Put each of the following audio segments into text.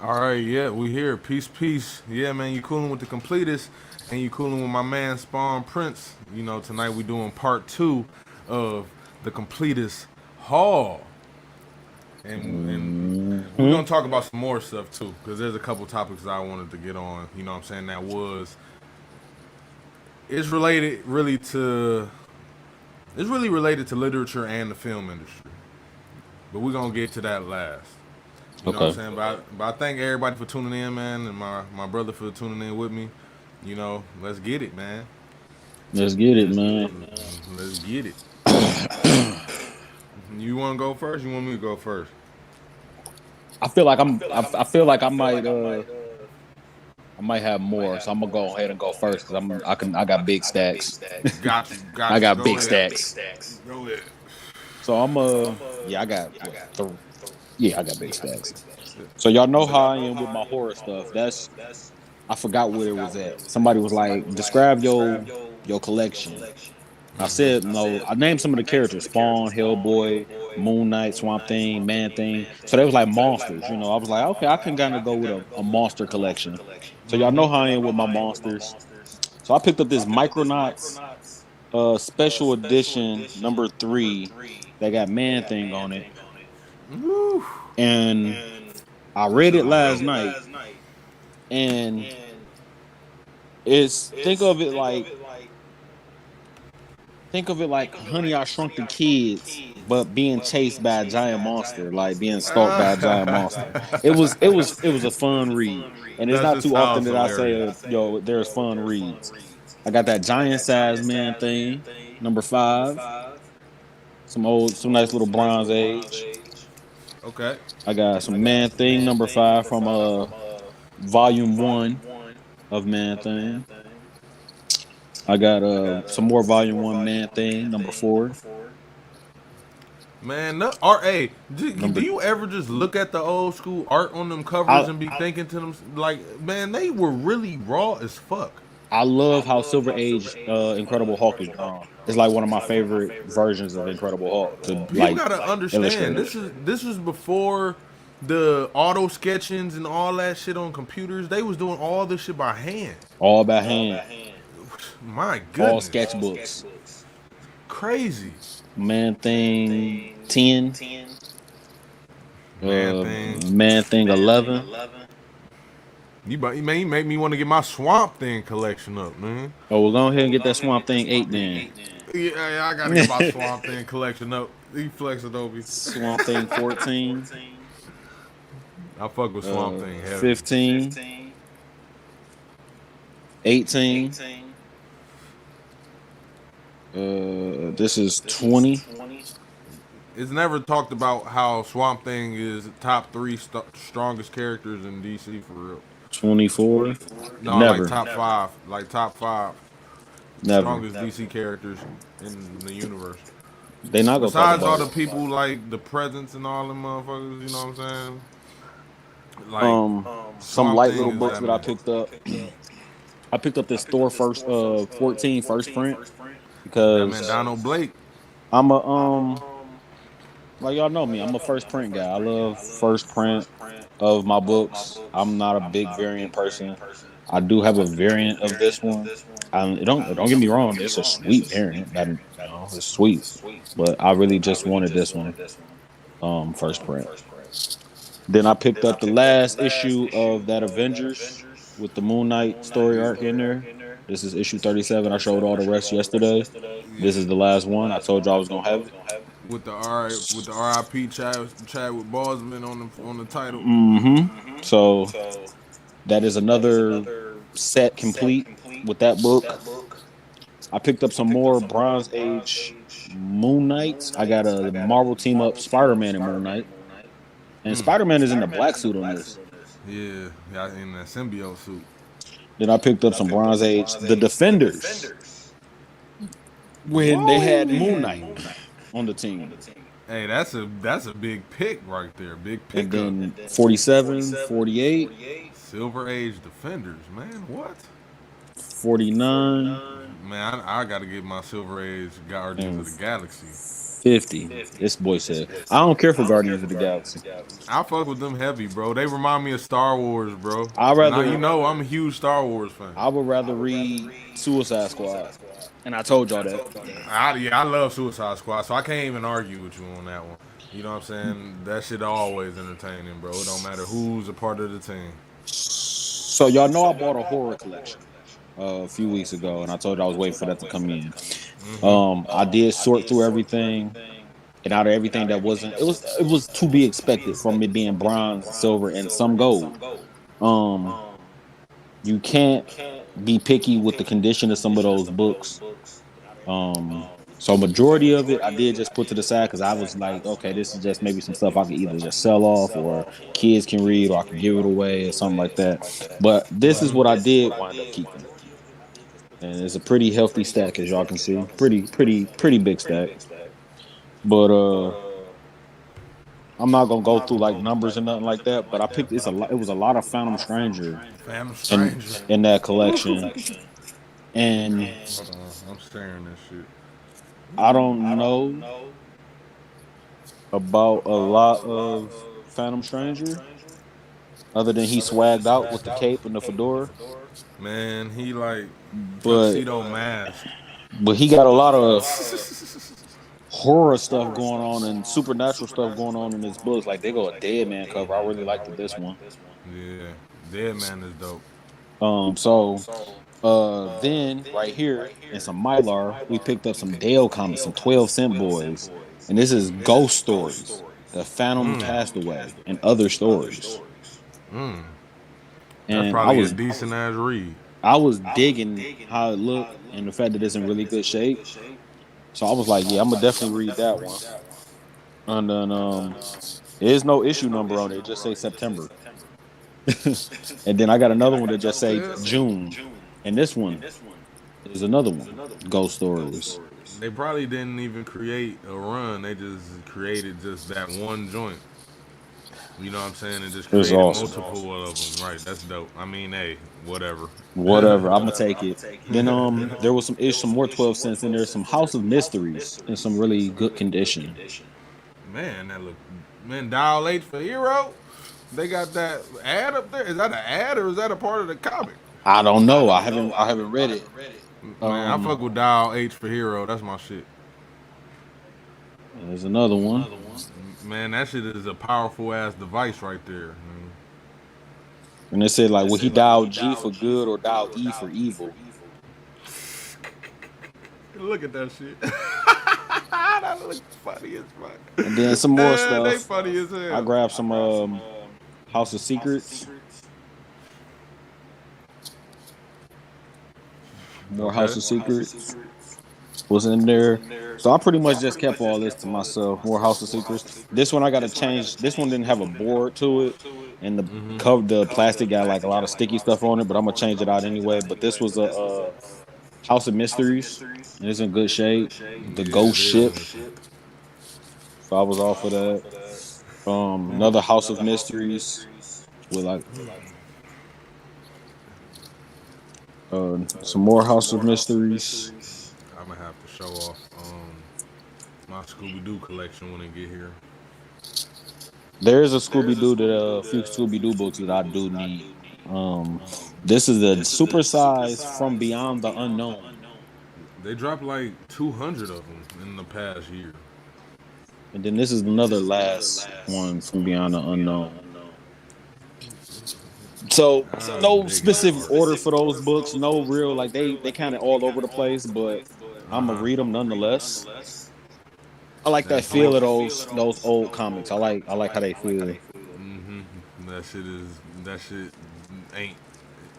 All right, yeah, we here. Peace, peace. Yeah, man, you cooling with the completest, and you cooling with my man Spawn Prince. You know, tonight we doing part two of the completest haul, and we're Hmm. gonna talk about some more stuff too, because there's a couple topics I wanted to get on. You know, what I'm saying that was it's related really to it's really related to literature and the film industry, but we're gonna get to that last. You know what I'm Okay. saying? But I thank everybody for tuning in, man, and my brother for tuning in with me. You know, let's get it, man. Let's get it, man. Let's get it. You want to go first? You want me to go first? I feel like I might have more, so I'm gonna go ahead and go first because I got big stacks. Got you, I got you. got Go big ahead. stacks. Go ahead. So yeah, I got what yeah, I got big stacks. So y'all know how I am with my horror stuff. I forgot where it was at. Somebody was like, describe your collection. I said no. I named some of the characters: Spawn, Hellboy, Moon Knight, Swamp Thing, Man Thing. So they was like monsters. I was like, okay, I can kind of go with a monster collection. So y'all know how I am with my monsters. So I picked up this Micronauts special edition number 3 that got Man Thing on it, Woo. and I read it last night, and it's think of it like Honey I Shrunk the Kids, but being chased by a giant monster, like being stalked by a giant monster. It was a fun read, and it's That not just too often sounds that I hilarious. say, "Yo, there's fun reads." I got that giant size Man Thing, number 5. Some nice little Bronze Age. Okay. I got some Man Thing number 5 from volume 1 of Man Thing. I got some more volume 1 Man Thing number 4. Man, the art. Hey, do Number you ever just look at the old school art on them covers I and be thinking to them like, man, they were really raw as fuck. I love how Silver Age Incredible Hulk is drawn. It's like one of my favorite versions of Incredible Hulk to People like gotta understand illustrate. this is before the auto sketchings and all that shit on computers. They was doing all this shit by hand. All by hand, My all goodness, sketchbooks. crazy. Man Thing 10, Man thing, Man Thing 11. you make me want to get my Swamp Thing collection up, man. Oh, we'll go ahead and get that Swamp Thing 8 then. Yeah, I gotta get my Swamp Thing collection up. He flexing over. Swamp Thing 14, I fuck with Swamp Thing heavy. 15, 18. This is 20. It's never talked about how Swamp Thing is top three strongest characters in DC for real. 24. No, like Never. top five, like top five Never. strongest DC characters in the universe. They not gonna talk Besides all about the people like the presence and all them motherfuckers, you know what I'm saying? Like um some Swamp light Thing little is books that that I man. picked up. I picked up this Thor first 14 first print That man because Donald Blake. I'm a like y'all know me, I'm a first print guy. I love first print of my books. I'm not a big variant person. I do have a variant of this one. Don't get me wrong, it's a sweet variant. It's sweet. But I really just wanted this one, first print. Then I picked up the last issue of that Avengers with the Moon Knight story arc in there. This is issue 37. I showed all the rest yesterday. This is the last one. I told you I was gonna have it. With the RIP Chadwick Boseman on the title. So that is another set complete with that book. I picked up some more Bronze Age Moon Knights. I got a Marvel team up Spider Man and Moon Knight, and Spider Man is in the black suit on this. Yeah, in that symbiote suit. Then I picked up some Bronze Age The Defenders when they had Moon Whoa! Knight on the team. Hey, that's a big pick right there. Big And pickup. then 47, 48. Silver Age Defenders, man. What? 49 Man, I gotta get my Silver Age Guardians of and the Galaxy. 50. This boy said, I don't care for Guardians of the Galaxy. I fuck with them heavy, bro. They remind me of Star Wars, bro. I'd Now rather you know I'm a huge Star Wars fan. I would rather read Suicide Squad. And I told y'all that. I love Suicide Squad, so I can't even argue with you on that one. You know what I'm saying? That shit always entertaining, bro. It don't matter who's a part of the team. So y'all know I bought a horror collection a few weeks ago, and I told you I was waiting for that to come in. I did sort through everything, and out of everything that wasn't, it was to be expected from it being bronze, silver, and some gold. Um, you can't be picky with the condition of some of those books. So majority of it I did just put to the side because I was like, okay, this is just maybe some stuff I could either just sell off or kids can read or I can give it away or something like that. But this is what I did wind up keeping. And it's a pretty healthy stack, as y'all can see. Pretty big stack. But I'm not gonna go through like numbers and nothing like that. But I picked it's a lot. It was a lot of Phantom Stranger Phantom in Stranger. in that collection, and Hold on, I'm staring this shit. I don't know about a lot of Phantom Stranger other than he swagged out with the cape and the fedora. Man, he like But tuxedo mask. he got a lot of horror stuff going on and supernatural stuff going on in his books. Like they go a Dead Man cover. I really liked this one. Yeah, Dead Man is dope. So then right here in some Mylar, we picked up some Dale comics, some 12-cent boys. And this is Ghost Stories, The Phantom Castaway, and Other Stories. That's And probably a decent ass read. I was digging how it looked and the fact that it's in really good shape. So I was like, yeah, I'm gonna definitely read that one. And then there's no issue number on it, it just say September. And then I got another one that just say June. And this one is another one. Ghost Stories. They probably didn't even create a run. They just created just that one joint. You know what I'm saying? And just It was created awesome. multiple of them. Right, that's dope. I mean, hey, whatever. Whatever, I'm gonna take it. Then there was some more 12 cents in there, some House of Mysteries in some really good condition. Man, that look. Man, Dial H for Hero. They got that ad up there. Is that an ad or is that a part of the comic? I don't know. I haven't read it. Man, I fuck with Dial H for Hero. That's my shit. There's another one. Man, that shit is a powerful ass device right there. Man. And they said like, will he dial G for good or dial E for evil? Look at that shit. That looks funny as fuck. And then some more They stuff. funny as hell. I grabbed some House of Secrets. More House of Secrets was in there. So I pretty much just kept all this to myself. More House of Secrets. This one I got to change. This one didn't have a board to it, and the plastic got like a lot of sticky stuff on it. But I'm gonna change it out anyway. But this was a House of Mysteries, and it's in good shape. The Ghost Ship. So I was all for that. Another House of Mysteries with like some more House of Mysteries. I'm gonna have to show off my Scooby Doo collection when it get here. There is a Scooby Doo a few Scooby Doo books that I do need. This is the supersized From Beyond the Unknown. They dropped like 200 of them in the past year. And then this is another last one from Beyond the Unknown. So no specific order for those books. No real like they kind of all over the place, but I'm gonna read them nonetheless. I like that feel of those old comics. I like how they feel. That shit ain't.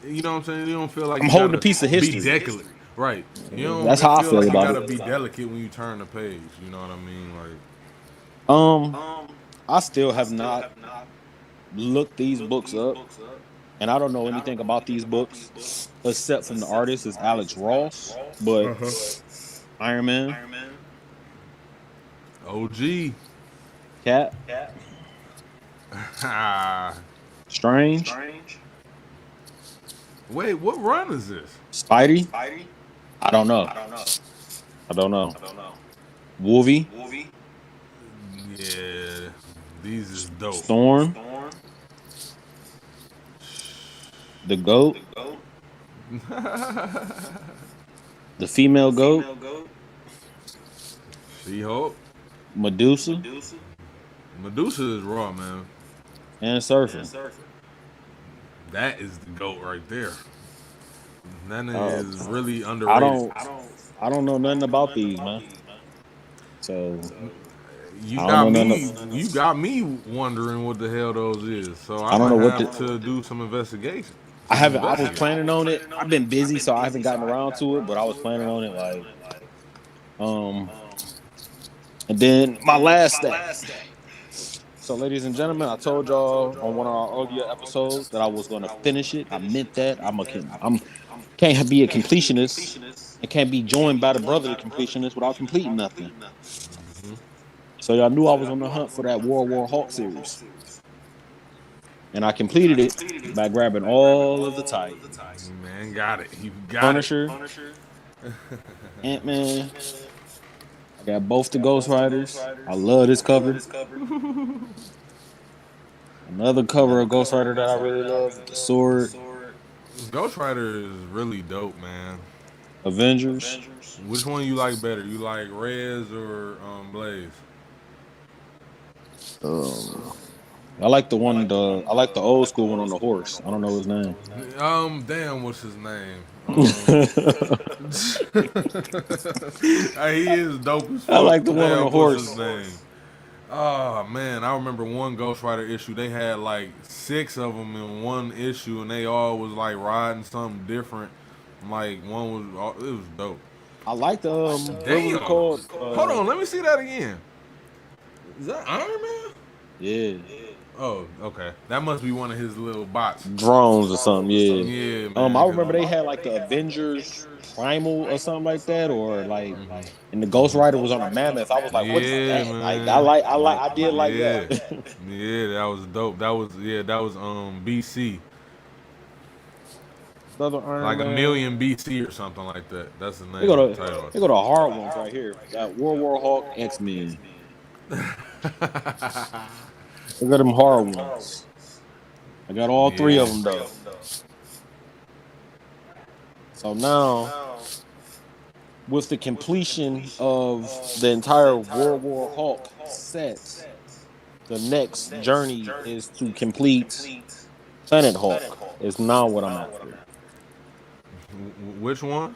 You know what I'm saying? You don't feel like I'm you holding gotta a piece of be history. delicate, right? You That's don't how I feel feel like you about gotta it. be delicate when you turn the page. You know what I mean? Like, I still have not looked these books up, and I don't know anything about these books except from the artist is Alex Ross, but Iron Man, OG. Cat, Strange, Wait, what run is this? Spidey? I don't know. I don't know. Wolvie? Yeah, these is dope. Storm? The goat? The female goat? She-Hulk. Medusa? Medusa is raw, man. And Surfer. That is the goat right there. That Uh, nigga is really I underrated. don't I don't know nothing about these, man. So You I don't got know nothing. me. You got me wondering what the hell those is. So I I'm don't gonna know what have to do some investigation. I Some haven't. I was investigation. planning on it. I've been busy, so I haven't gotten around to it. But I was planning on it, like, um, and then my last stack. So, ladies and gentlemen, I told y'all on one of our earlier episodes that I was going to finish it. I meant that. I'm can't be a completionist and can't be joined by the brother to completionist without completing nothing. So y'all knew I was on the hunt for that World War Hulk series, and I completed it by grabbing all of the Titans, Man, got it. You got it. Punisher, Ant-Man. I got both the Ghost Riders. I love this cover. Another cover of Ghost Rider that I really love with the sword. Ghost Rider is really dope, man. Avengers. Which one you like better? You like Rez or Blaze? Um, I like the one. I like the old school one on the horse. I don't know his name. Damn, what's his name? He is dope as I fuck. like the one on the Damn, what's his horse. name? Oh man, I remember one Ghost Rider issue. They had like 6 of them in one issue, and they all was like riding something different. Like one was, it was dope. I like the what was Damn. it called? Hold on, let me see that again. Is that Iron Man? Yeah, Oh, okay. That must be one of his little bots. drones or something. Yeah. Yeah, man. I remember they had like the Avengers Primal or something like that, or like, and the Ghost Rider was on a mammoth. I was like, what is Yeah, that? Like, man. I did like Yeah. that. Yeah, that was dope. That was BC. Another Iron Like a Man. million BC or something like that. That's the They name go of the to title. they go to hard ones right here. Got World War Hulk, X-Men. They got them hard ones. I got all three of Yeah. them though. So now, with the completion of the entire World War Hulk set, the next journey is to complete Planet Hulk. Is now what I'm after. Which one?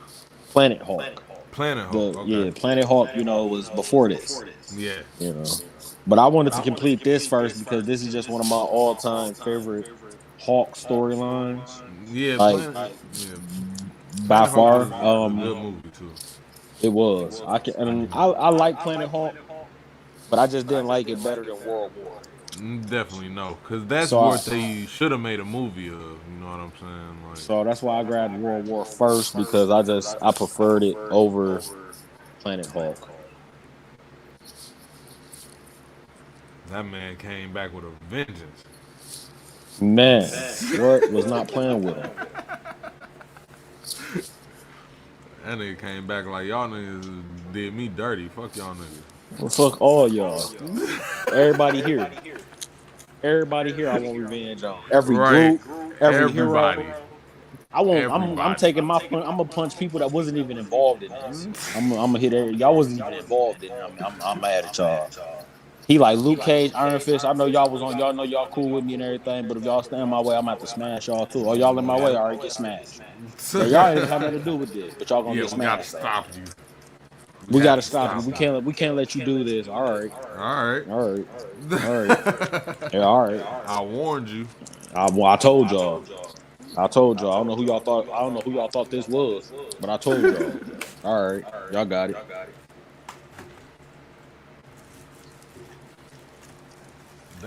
Planet Hulk. Planet Hulk. Okay. Planet Hulk. Was before this. Yeah. You know, but I wanted to complete this first because this is just one of my all-time favorite Hulk storylines. Yeah. Like Yeah. by Planet Hulk far, is a good movie too. it was. I like Planet Hulk, but I just didn't like it better than World War. Definitely no, cause that's So what they should have made a movie of. You know what I'm saying? Like that's why I grabbed World War first because I preferred it over Planet Hulk. that man came back with a vengeance. Man, what was not playing with him? That nigga came back like y'all niggas did me dirty. Fuck y'all niggas. Well, fuck all y'all. Everybody here. Everybody here I want revenge on. Every Right. group, every Everybody. hero. I want I'm Everybody. taking my punch. I'm gonna punch people that wasn't even involved in this. I'm gonna hit y'all wasn't even involved in it. I'm mad at y'all. He like Luke Cage, Iron Fist. I know y'all know y'all cool with me and everything, but if y'all stand in my way, I'm gonna have to smash y'all too. Oh, y'all in my way, all right, get smashed. Yeah, y'all ain't have nothing to do with this, but y'all gonna Yeah, get we gotta smashed though. stop you. We Have gotta to stop you. We can't let you do this. All right. All right. All right. All right. Yeah, all right. I warned you. I told y'all. I told y'all. I don't know who y'all thought. I don't know who y'all thought this was, but I told y'all. All right, y'all got it.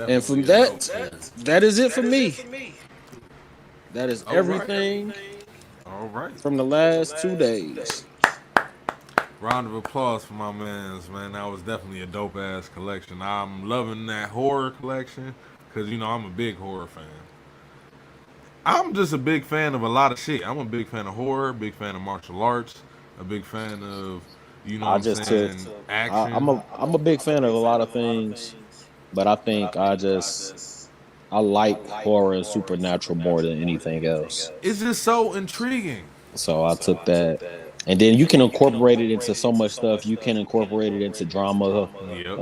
And from Definitely a dope that, series. that is it for me. That is All right. everything All right. from the last 2 days. Round of applause for my mans, man. That was definitely a dope ass collection. I'm loving that horror collection because I'm a big horror fan. I'm just a big fan of a lot of shit. I'm a big fan of horror, big fan of martial arts, a big fan of, you know what I I'm just took. saying, I'm action. a big fan of a lot of things, but I think I like horror and supernatural more than anything else. It's just so intriguing. So I took that. And then you can incorporate it into so much stuff. You can incorporate it into drama, Yep.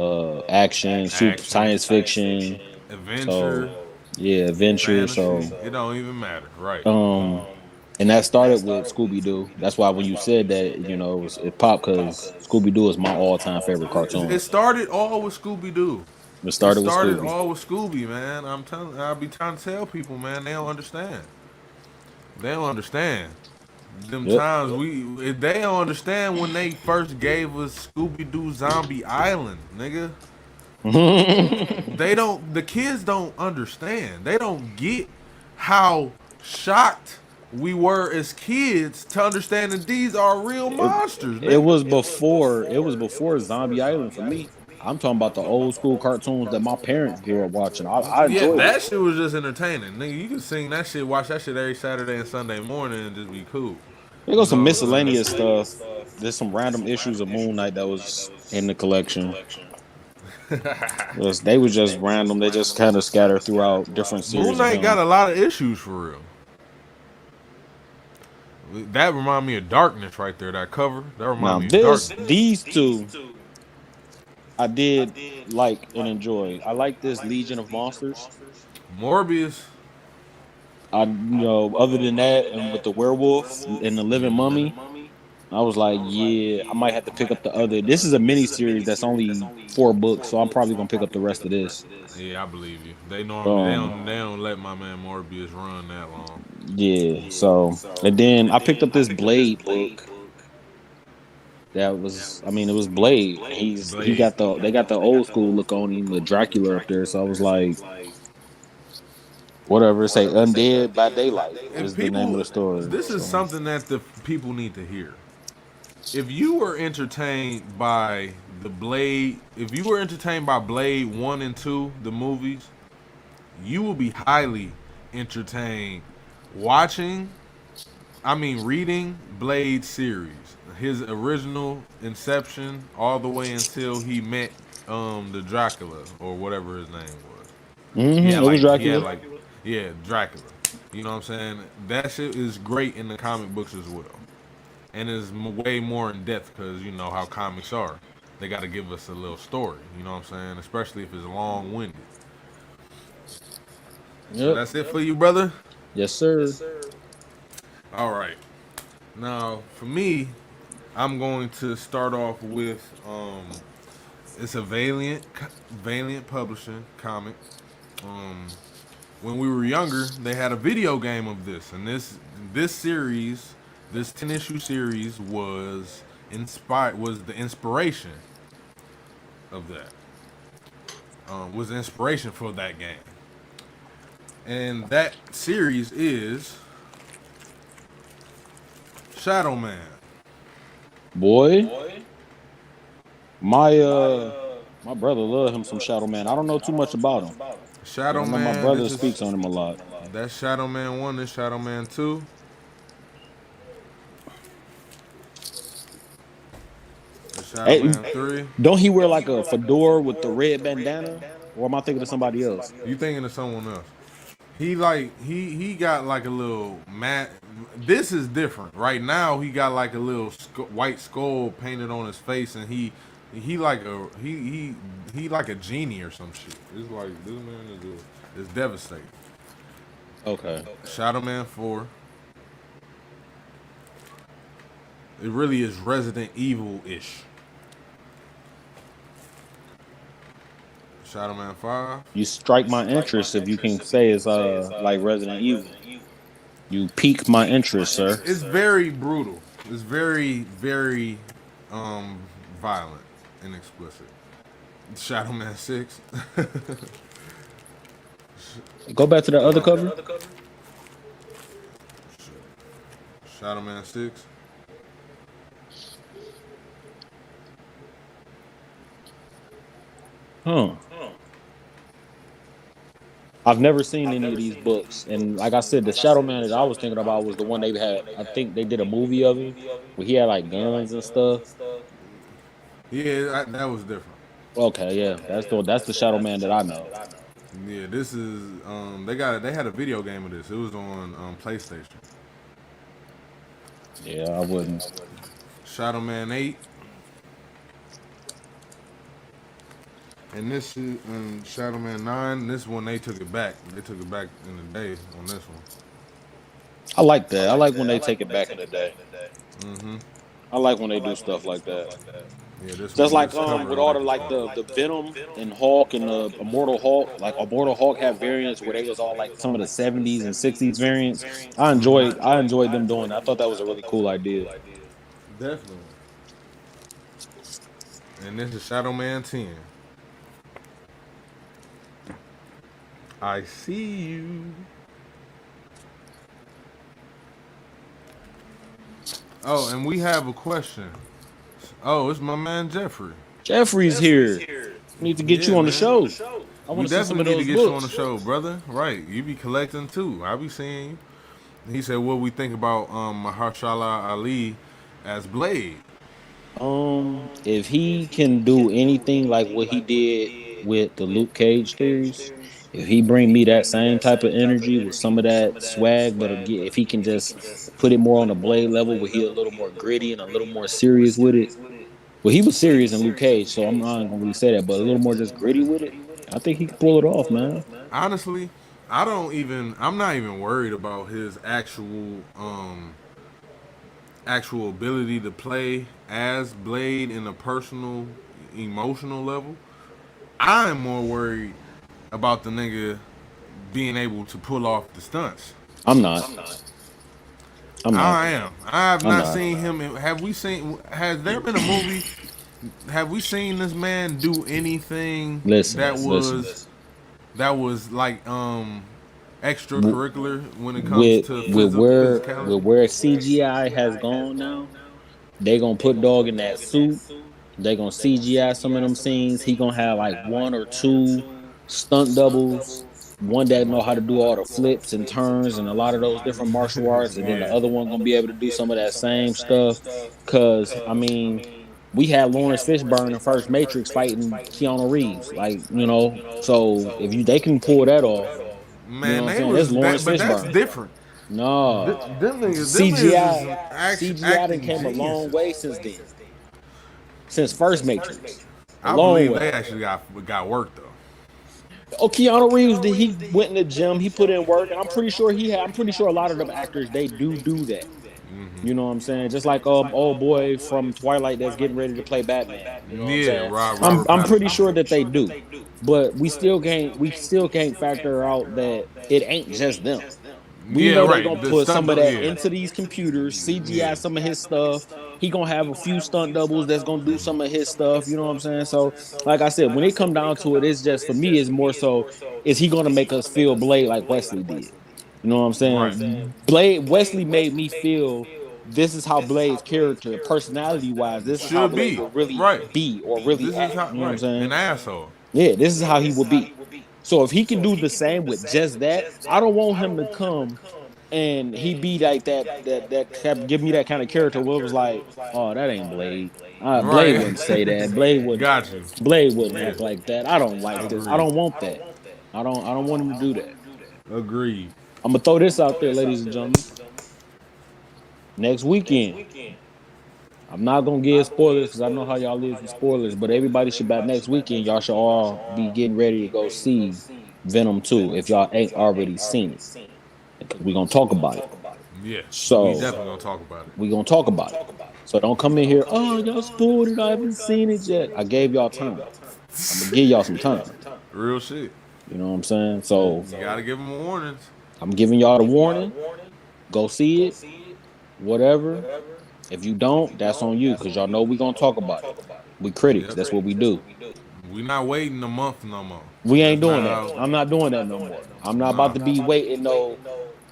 action, super Action, science fiction. adventure, So yeah, adventure. fantasy. So It don't even matter. Right. um and that started with Scooby Doo. That's why when you said that, it popped because Scooby Doo is my all time favorite It cartoon. started all with Scooby Doo. It It started with started Scooby. all with Scooby, man. I'll be trying to tell people, man, they don't understand. They don't understand. Them Yep. times they don't understand when they first gave us Scooby Doo Zombie Island, nigga. The kids don't understand. They don't get how shocked we were as kids to understand that these are real it, monsters, it nigga. was before Zombie Island for me. I'm talking about the old school cartoons that my parents grew up watching. I Yeah, enjoyed it. that shit was just entertaining. Nigga, you can sing that shit, watch that shit every Saturday and Sunday morning and just be cool. There You goes some know what I'm miscellaneous saying? stuff. There's some random issues of Moon Knight that was in the collection. They was just random. They just kind of scattered throughout different Moon series of Knight got him. a lot of issues for real. That remind me of Darkness right there. That cover that remind Now me of Darkness. these two, I did like and enjoy. I like this Legion of Monsters. Morbius. Other than that, and with the werewolf and the living mummy, I was like, yeah, I might have to pick up the other. This is a mini series that's only 4 books, so I'm probably gonna pick up the rest of this. Yeah, I believe you. They normally Um, they don't let my man Morbius run that long. yeah. So, and then I picked up this Blade book. It was Blade. Blade. They got the old school look on him, the Dracula up there. So I was like, whatever. Say Undead by Daylight And is the name of people, the story. this is So something that the people need to hear. If you were entertained by if you were entertained by Blade 1 and 2, the movies, you will be highly entertained watching, reading Blade series. His original inception all the way until he met the Dracula or whatever his name was. it was He had Dracula. like yeah, Dracula. You know what I'm saying? That shit is great in the comic books as well. And is way more in depth because you know how comics are. They got to give us a little story. You know what I'm saying? Especially if it's long winded. So Yep. that's it for you, brother. Yes, sir. All right. Now for me, I'm going to start off with it's a Valiant Publishing comic. Um, when we were younger, they had a video game of this, and this series, this 10 issue series was the inspiration of that. Was the inspiration for that game, and that series is Shadow Man. Boy, my brother loved him some Shadow Man. I don't know too much about him, but I Shadow know my Man. brother This is speaks on him a lot. that's Shadow Man 1. This Shadow Man 2. This Shadow Hey, Man 3. don't he wear like a fedora with the red bandana? Or am I thinking of somebody else? You thinking of someone else? He got like a little mat. This is different. Right now he got like a little white skull painted on his face, and he like a genie or some shit. It's like this man is devastating. Okay. Shadow Man 4. It really is Resident Evil ish. Shadow Man 5. You strike my interest if you can say it's like Resident Evil. You pique my interest, sir. It's very brutal. It's very violent and explicit. Shadow Man 6. Go back to the other cover. Shadow Man 6. Huh. I've never seen any of these books, and like I said, the Shadow Man that I was thinking about was the one they had. I think they did a movie of him where he had like guns and stuff. Yeah, that was different. Okay, yeah, that's the Shadow Man that I know. Yeah, this is they had a video game of this. It was on PlayStation. Yeah, I wouldn't. Shadow Man 8. And this is Shadow Man 9. This one they took it back. They took it back in the day on this one. I like that. I like when they take it back in the day. I like when they do stuff like that. Yeah, this Just one. like This cover with look all like the it's like on. the Venom and Hulk and the Immortal Hulk, like Immortal Hulk had variants where they was all like some of the 70s and 60s variants. I enjoyed them doing that. I thought that was a really cool idea. Definitely. And this is Shadow Man 10. I see you. Oh, and we have a question. Oh, it's my man Jeffrey. Jeffrey's here. Need to get Yeah, you on the man. show. I We want to see some of definitely need to those get you on the books. show, brother. Right. You be collecting too. I be seeing you. He said, what we think about Mahershala Ali as Blade. If he can do anything like what he did with the Luke Cage series, if he bring me that same type of energy with some of that swag, but again, if he can just put it more on the Blade level where he a little more gritty and a little more serious with it. Well, he was serious in Luke Cage, so I'm not gonna really say that, but a little more just gritty with it. I think he can pull it off, man. Honestly, I'm not even worried about his actual ability to play as Blade in a personal, emotional level. I'm more worried about the nigga being able to pull off the stunts. I'm not. I'm not. I am. I have I'm not not. seen him. Have we seen? Has there been a movie? Have we seen this man do anything Listen, that listen. was like extracurricular when it comes With to with where physicality? with where CGI has gone now, they gonna put dog in that suit. They gonna CGI some of them scenes. He gonna have like one or two stunt doubles. One that know how to do all the flips and turns and a lot of those different martial arts, and then the Yeah. other one gonna be able to do some of that same stuff. Cause I mean, we had Lawrence Fishburne in first Matrix fighting Keanu Reeves, like So if they can pull that off, you know Man, what I'm they saying? That's was Lawrence that, but that's Fishburne. different. No, Them niggas is CGI some CGI done acting came a long geniuses. way since then. Since first Matrix, a I long believe way. they actually got work though. Oh, Keanu Reeves, he went in the gym, he put in work, and I'm pretty sure he had. I'm pretty sure a lot of them actors they do that. You know what I'm saying? Just like old boy from Twilight that's getting ready to play Batman. You know what I'm Yeah, saying? I'm Robert I'm pretty Pattinson. sure that they do, but we still can't factor out that it ain't just them. We Yeah, know they right. gonna The put some stunt of double. that Yeah, into these computers, CGI yeah. some of his stuff. He gonna have a few stunt doubles that's gonna do some of his stuff. You know what I'm saying? So, like I said, when it come down to it, it's just for me, it's more so is he gonna make us feel Blade like Wesley did? You know what I'm Right. saying? Blade Wesley made me feel this is how Blade's character, personality wise, this is how Should Blade be. will really Right. be or really This is act. how You know what I'm right. saying? An asshole. Yeah, this is how he will be. So if he can do the same with just that, I don't want him to come and he be like that give me that kind of character where it was like, oh, that ain't Blade. Blade Right. wouldn't say that. Blade wouldn't. Got you. Blade wouldn't Yeah. act like that. I don't like this. I Agreed. don't want that. I don't want him to do that. Agreed. I'm gonna throw this out there, ladies and gentlemen. Next weekend, I'm not gonna give spoilers because I know how y'all live with spoilers, but everybody should by next weekend, y'all should all be getting ready to go see Venom 2 if y'all ain't already seen it. Because we're gonna talk about it. Yeah. We So definitely gonna talk about it. we're gonna talk about it. So don't come in here, oh, y'all spoiled it. I haven't seen it yet. I gave y'all time. I'm gonna give y'all some time. Real shit. You know what I'm saying? You So gotta give them warnings. I'm giving y'all the warning. Go see it. Whatever. If you don't, that's on you because y'all know we're gonna talk about it. We critics. Yep. That's what we do. We not waiting a month no more. We That's ain't not doing that. how. I'm not doing that no more. I'm not Nah. about to be waiting no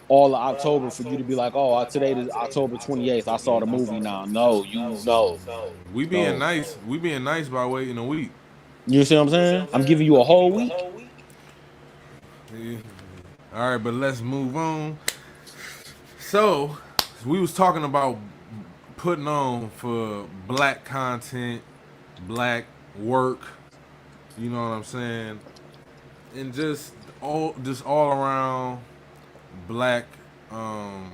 all of October for you to be like, oh, today is October 28th. I saw the movie now. No, you know. We being No. nice. We being nice by waiting a week. You see what I'm saying? I'm giving you a whole week. Yeah. All right, but let's move on. So, we was talking about putting on for black content, black work. You know what I'm saying? And just all around black, um,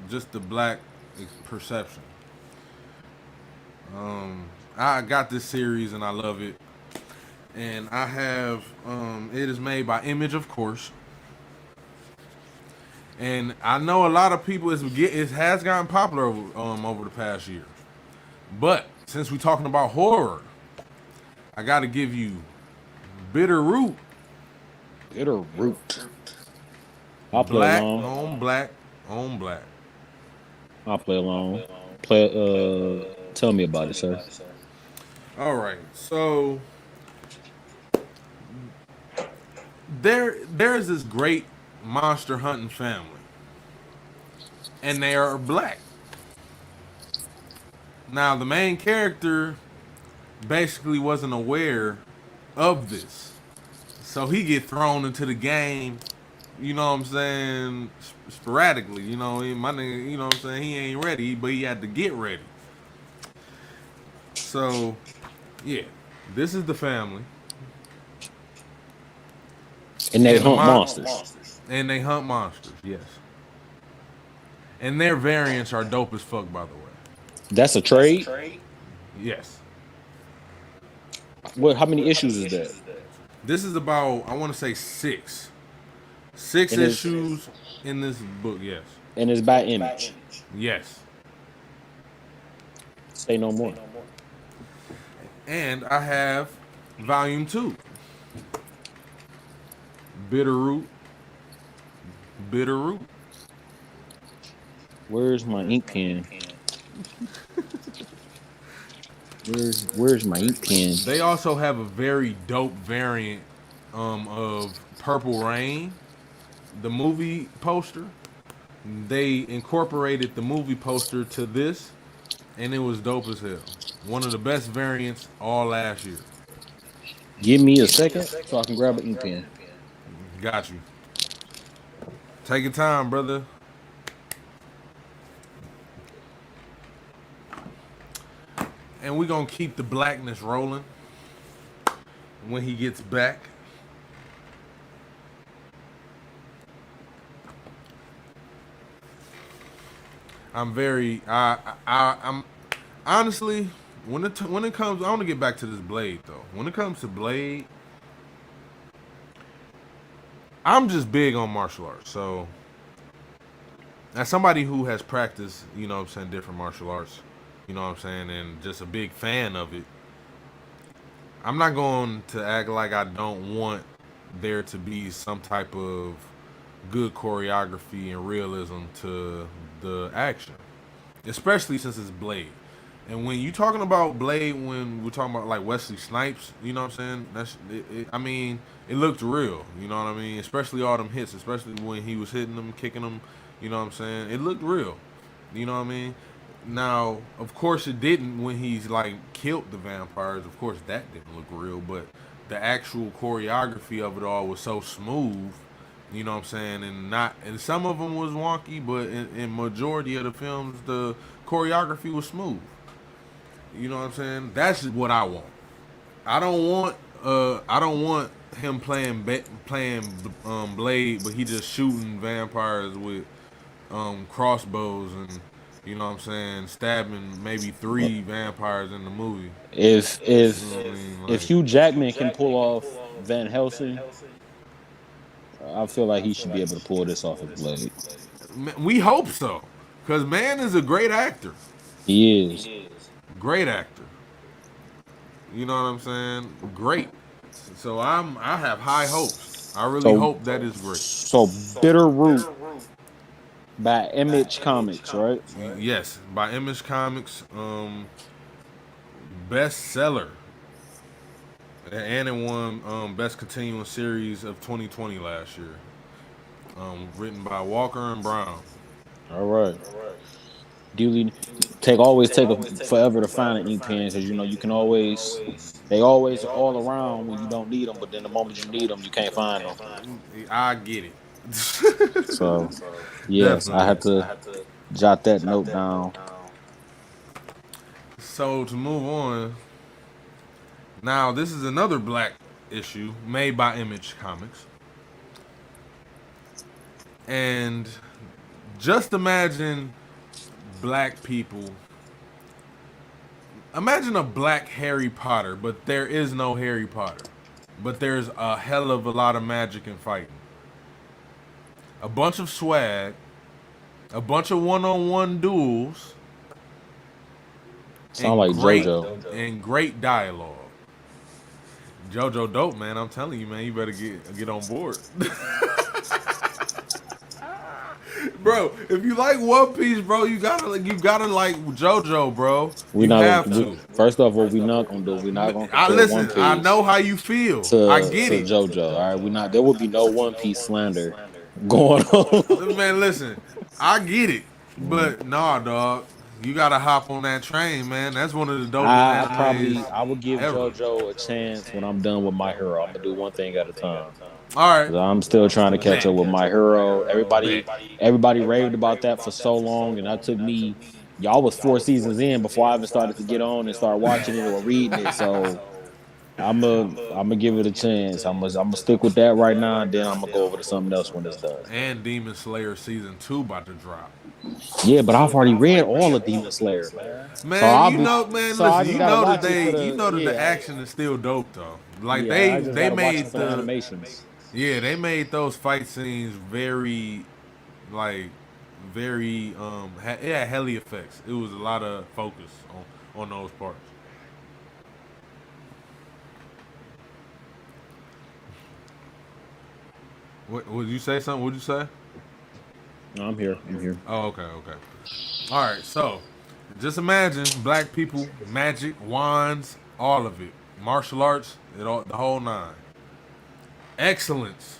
just the black perception. I got this series and I love it. And I have it is made by Image, of course. And I know a lot of people it has gotten popular over the past year. But since we're talking about horror, I got to give you Bitter Root, Bitter Root. I'll play black along. on black on black. I'll play along. Play. Tell me about it, sir. All right, so there's this great monster hunting family, and they are black. Now the main character basically wasn't aware of this, so he get thrown into the game. You know what I'm saying? Sporadically, my nigga. You know what I'm saying? He ain't ready, but he had to get ready. So, yeah, this is the family, And they and hunt monsters. and they hunt monsters. Yes, and their variants are dope as fuck, by the way. That's a trade. Yes, What? How many issues is that? this is about I want to say six And it's issues in this book. Yes, and it's by Image. yes, Say no more. and I have volume 2, Bitter Root, Bitter Root. Where's my ink pen? Where's my ink pen? They also have a very dope variant of Purple Rain, the movie poster. They incorporated the movie poster to this, and it was dope as hell. One of the best variants all last year. Give me a second so I can grab an ink pen. Got you. Take your time, brother. And we're going to keep the blackness rolling when he gets back. I'm honestly, when it comes, I want to get back to this Blade though. When it comes to Blade, I'm just big on martial arts. So, as somebody who has practiced, different martial arts, and just a big fan of it, I'm not going to act like I don't want there to be some type of good choreography and realism to the action, especially since it's Blade. And when you talking about Blade, when we're talking about like Wesley Snipes, you know what I'm saying? I mean, it looked real. You know what I mean? Especially all them hits, especially when he was hitting them, kicking them. You know what I'm saying? It looked real. You know what I mean? Now, of course, it didn't when he's like killed the vampires. Of course, that didn't look real, but the actual choreography of it all was so smooth. You know what I'm saying? And some of them was wonky, but in majority of the films, the choreography was smooth. You know what I'm saying? That's just what I want. I don't want him playing Blade, but he just shooting vampires with crossbows and you know what I'm saying, stabbing maybe 3 vampires in the movie. If You know what I mean? if Like, Hugh Jackman can pull off Van Helsing, I feel like he should be able to pull this off as Blade. we hope so, because man is a great actor, He is. great actor. You know what I'm saying? Great. So I have high hopes. I really So hope that is great. so Bitter Root by Image Comics, right? Yes, by Image Comics, bestseller, and it won best continuing series of 2020 last year. Written by Walker and Brown. All right. Duly always take forever to find an ink pen because you can always they always all around when you don't need them, but then the moment you need them, you can't find them. I get it. So yes, I Definitely. had to jot that note down. So to move on, now this is another black issue made by Image Comics, and just imagine black people. Imagine a black Harry Potter, but there is no Harry Potter. But there's a hell of a lot of magic and fighting. A bunch of swag, a bunch of one-on-one duels, Sound and like great JoJo. and great dialogue. JoJo dope, man. I'm telling you, man. You better get on board. Bro, if you like One Piece, bro, you gotta like JoJo, bro. We You not have gonna. to. First off, what we not gonna do? We not gonna I compare One listen. I Piece know how you feel. I to get it, JoJo. All right, we not. There will be no One Piece slander going on. man. Listen, I get it, but nah, dog. You gotta hop on that train, man. That's one of the dopest animes I would give ever. JoJo a chance when I'm done with My Hero. I'm gonna do one thing at a time. All right, 'Cause I'm still trying to catch up bet, with My Hero. bet. Everybody raved about that for so long, and that took me. Y'all was 4 seasons in before I even started to get on and start watching it or reading it. So I'm gonna give it a chance. I'm gonna stick with that right now, and then I'm gonna go over to something else when it's done. And Demon Slayer season 2 about to drop. Yeah, but I've already read all of Demon Slayer, man. Man, you know, man, So I listen, just gotta watch it for you the know that the yeah. action is still dope though. Like Yeah, I just they gotta watch made it for the the animations. yeah, they made those fight scenes very like very it had heli effects. It was a lot of focus on those parts. What would you say something? What'd you say? No, I'm here. I'm here. Oh, okay, okay. All right, so just imagine black people, magic, wands, all of it, martial arts, the whole nine. Excellence.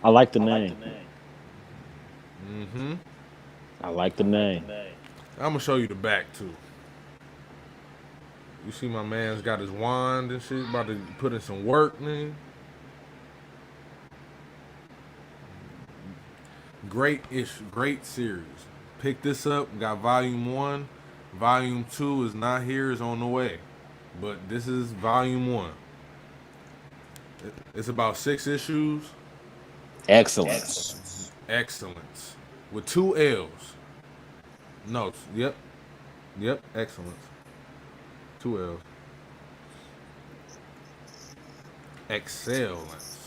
I like the name. Mm-hmm. I like the name. I'm gonna show you the back too. You see my man's got his wand and shit, about to put in some work, man. Great issue, great series. Pick this up. Got volume 1. Volume 2 is not here, it's on the way. But this is volume 1. It's about 6 issues. Excellence. Excellence. With 2 L's. Notes. Yep. Yep. Excellence. 2 L's. Excellence.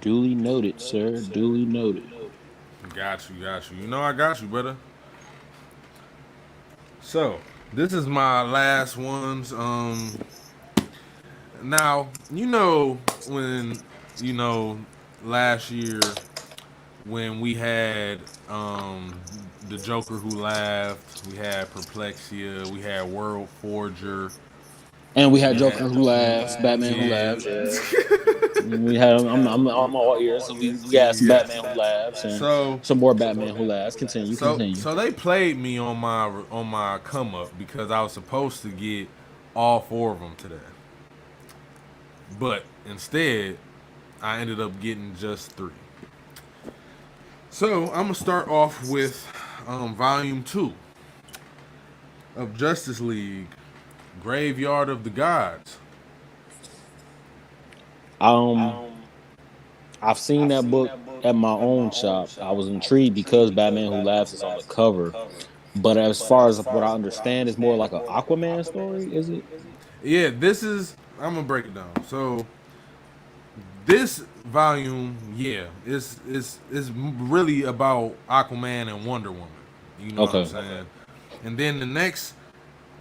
Duly noted, sir. Duly noted. Got you, got you. You know I got you, brother. So, this is my last ones. Now, when you know last year when we had the Joker who laughed, we had Perplexia, we had World Forger, And we had we Joker had who laughs, Batman who yeah, laughs. Yeah. We had I'm all ears, so we got some yeah. Batman who laughs and So some more Batman who laughs. Continue, continue. so they played me on my come up because I was supposed to get all 4 of them today, but instead I ended up getting just 3. So I'm gonna start off with volume 2 of Justice League, Graveyard of the Gods. Um, I've seen that book at my own shop. I was intrigued because Batman Who Laughs is on the cover. But as far as what I understand, it's more like an Aquaman story, is it? Yeah, this is. I'm gonna break it down. So this volume, yeah, is really about Aquaman and Wonder Woman. You know what I'm Okay. saying? And then the next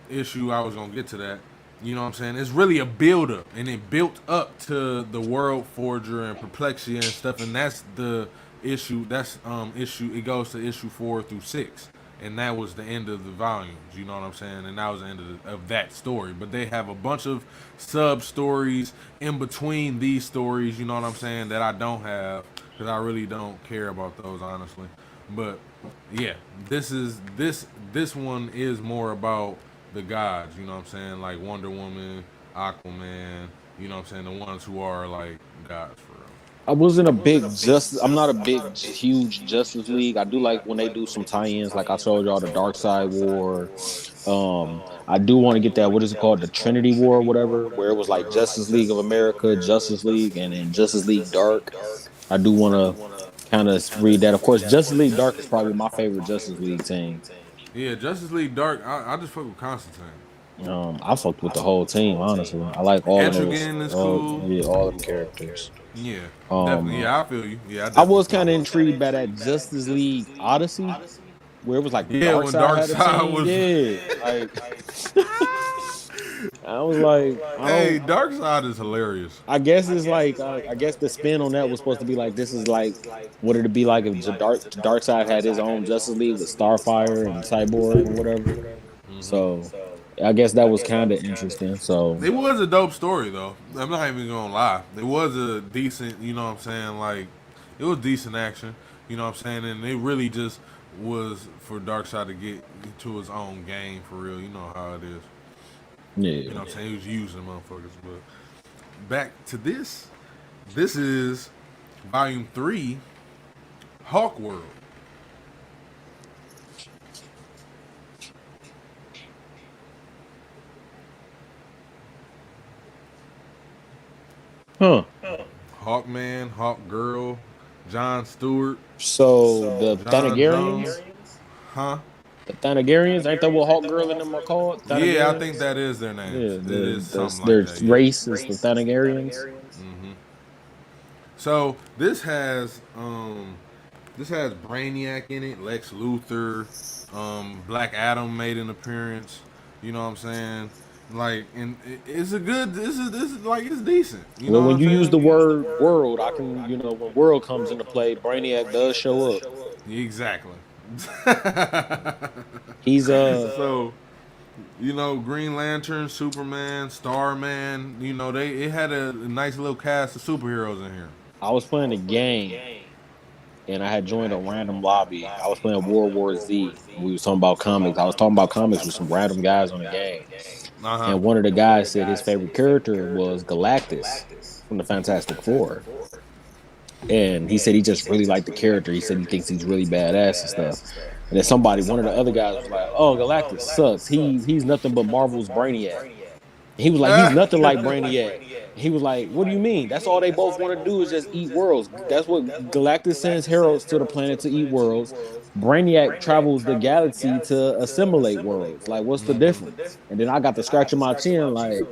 issue, I was gonna get to that. You know what I'm saying? It's really a build up, and it built up to the World Forger and Perplexia and stuff, and that's the issue. That's issue. It goes to issue 4 through 6, and that was the end of the volumes. You know what I'm saying? And that was the end of that story. But they have a bunch of sub stories in between these stories. You know what I'm saying? That I don't have because I really don't care about those honestly. But yeah, this one is more about the gods. You know what I'm saying? Like Wonder Woman, Aquaman. You know what I'm saying? The ones who are like gods for real. I wasn't a big Justice. I'm not a big, huge Justice League. I do like when they do some tie-ins, like I showed y'all the Dark Side War. I do want to get that. What is it called? The Trinity War, or whatever, where it was like Justice League of America, Justice League, and then Justice League Dark. I do want to kind of read that. Of course, Justice League Dark is probably my favorite Justice League team. Yeah, Justice League Dark. I just fuck with Constantine. I fucked with the whole team, honestly. I like all of those, Etrigan is cool. all them characters. Yeah, definitely. Um, Yeah, I feel you. Yeah, I I definitely was feel kind of you. intrigued by that Justice League Odyssey, where it was like Yeah, when Darkseid had a Darkseid team. was. Yeah, like I was like, I Hey, don't. Darkseid is hilarious. I guess it's like I guess the spin on that was supposed to be like this is like what it'd be like if Darkseid had his own Justice League with Starfire and Cyborg or whatever. So I guess that was kind of interesting. So It was a dope story though. I'm not even gonna lie. It was a decent, you know what I'm saying, like it was decent action, you know what I'm saying, and it really just was for Darkseid to get to his own game for real. You know how it is. You know yeah. what I'm saying? He was using motherfuckers. But back to this. This is volume 3, Hawk World. Huh. Hawkman, Hawk Girl, John Stewart, So the John Thanagarians, Jones. Huh? ain't that what Hawk Girl and them are called? Yeah, I think Thanagarians? that is their names. Yeah, It is something like their that, yeah. race is the Thanagarians. So this has Brainiac in it, Lex Luthor, Black Adam made an appearance. You know what I'm saying? Like, and it's a good. This is like it's decent. You Well, know what when I'm you use the saying? word world, I can, when world comes into play, Brainiac does show up. Exactly. He's So you know, Green Lantern, Superman, Starman. You know, it had a nice little cast of superheroes in here. I was playing a game and I had joined a random lobby. I was playing World War Z. And we was talking about comics. I was talking about comics with some random guys on the game. Uh huh. And one of the guys said his favorite character was Galactus from the Fantastic Four. And he said he just really liked the character. He said he thinks he's really badass and stuff. And then one of the other guys was like, "Oh, Galactus sucks. He's nothing but Marvel's Brainiac." And he was like, "He's nothing like Brainiac." And he was like, "What do you mean? That's all they both want to do is just eat worlds. That's what Galactus sends heralds to the planet to eat worlds. Brainiac travels the galaxy to assimilate worlds. Like, what's the difference?" And then I got to scratching my chin, like,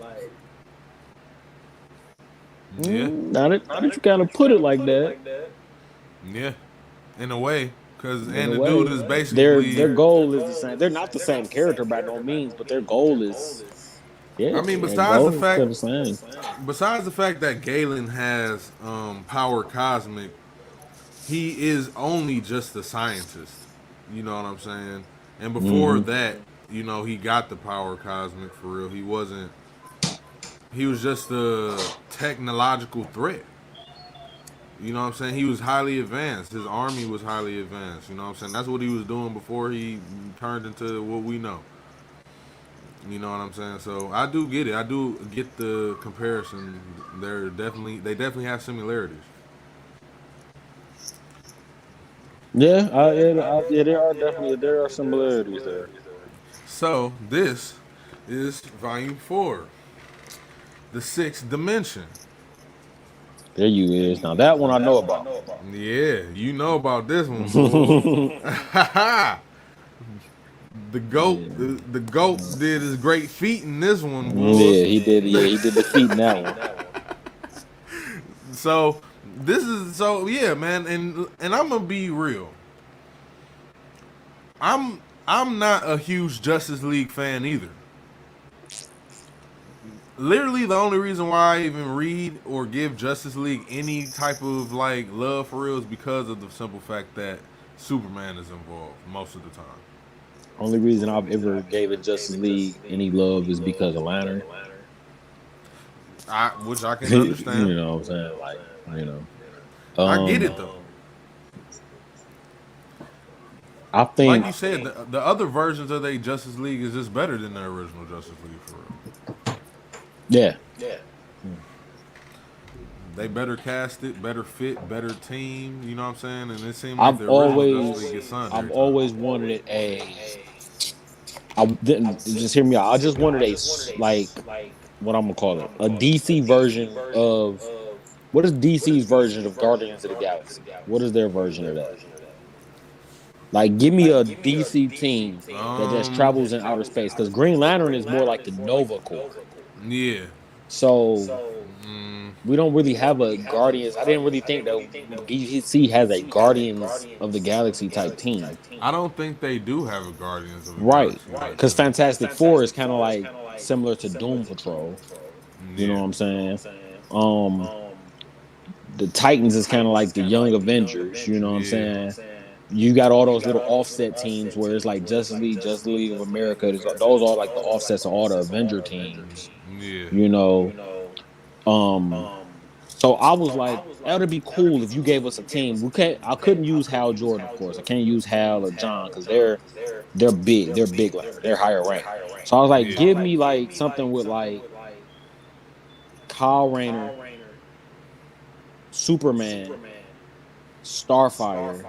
Yeah. now that you kind of put it like that. Yeah. In a way, cause In a and the way, dude is their basically. goal is the same. They're not the same character by no means, but their goal is I yeah, mean, their goal is still the same. besides the fact that Galen has power cosmic, he is only just a scientist. You know what I'm saying? And before Hmm. that, you know, he got the power cosmic for real. He wasn't. He was just a technological threat. You know what I'm saying? He was highly advanced. His army was highly advanced. You know what I'm saying? That's what he was doing before he turned into what we know. You know what I'm saying? So I do get it. I do get the comparison. They definitely have similarities. Yeah, there are similarities there. So this is volume 4, the sixth dimension. There you is. Now that one I know about. Yeah, you know about this one, fool. The goat, Yeah, the goat did his great feat in this one, boy. yeah, he did. Yeah, he did defeat in that one. So this is so yeah, man, and I'm gonna be real. I'm not a huge Justice League fan either. Literally, the only reason why I even read or give Justice League any type of like love for real is because of the simple fact that Superman is involved most of the time. Only reason I've ever gave it Justice League any love is because of Lantern. Which I can understand. You know what I'm saying? Like, you know. I get Um, it though. I think, like you said, the other versions of the Justice League is just better than the original Justice League for real. yeah. They better cast it, better fit, better team. You know what I'm saying? And it seemed like I've the original Justice League always, gets signed I've every time. always wanted a. I didn't just hear me out. I just wanted like what I'm gonna call it, a DC version of what is DC's version of Guardians of the Galaxy? What is their version of that? Like, give me a DC team that just travels in outer space because Green Lantern is more like the Nova Corps. Yeah. So we don't really have a Guardians. I didn't really think that DC has a Guardians of the Galaxy type team. I don't think they do have a Guardians of the Right. Galaxy like Because that. Fantastic Four is kind of like similar to Doom Patrol. You know Yeah. what I'm saying? Um, the Titans is kind of like the Young Avengers. You know what I'm Yeah. saying? You got all those little offset teams where it's like Justice League of America. Those are like the offsets of all the Avenger teams. Yeah. You know, so I was like, that would be cool if you gave us a team. I couldn't use Hal Jordan, of course. I can't use Hal or John because they're big. They're big like they're higher rank. So I was like, give me like something with like Kyle Rayner, Superman, Starfire,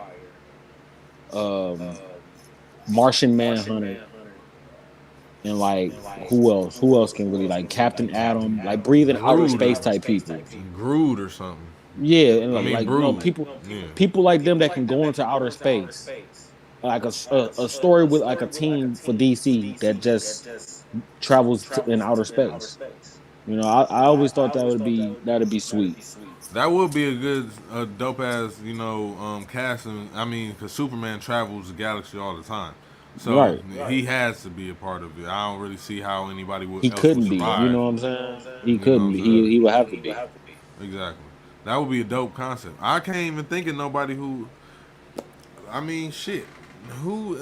Martian Manhunter, and like who else? Who else can really like Captain Atom? Like breathing outer space type people. Groot or something. Yeah, and I mean, like Brood. people like them that can go into outer space. Like a story with like a team for DC that just travels in outer space. You know, I always thought that'd be sweet. That would be a good, dope ass, casting. I mean, because Superman travels the galaxy all the time, so Right. he has to be a part of it. I don't really see how anybody He else would couldn't be. You survive. know what I'm saying? He You know couldn't what be. I'm saying? He would have to be. Exactly. That would be a dope concept. I can't even think of nobody who. I mean, shit. Who?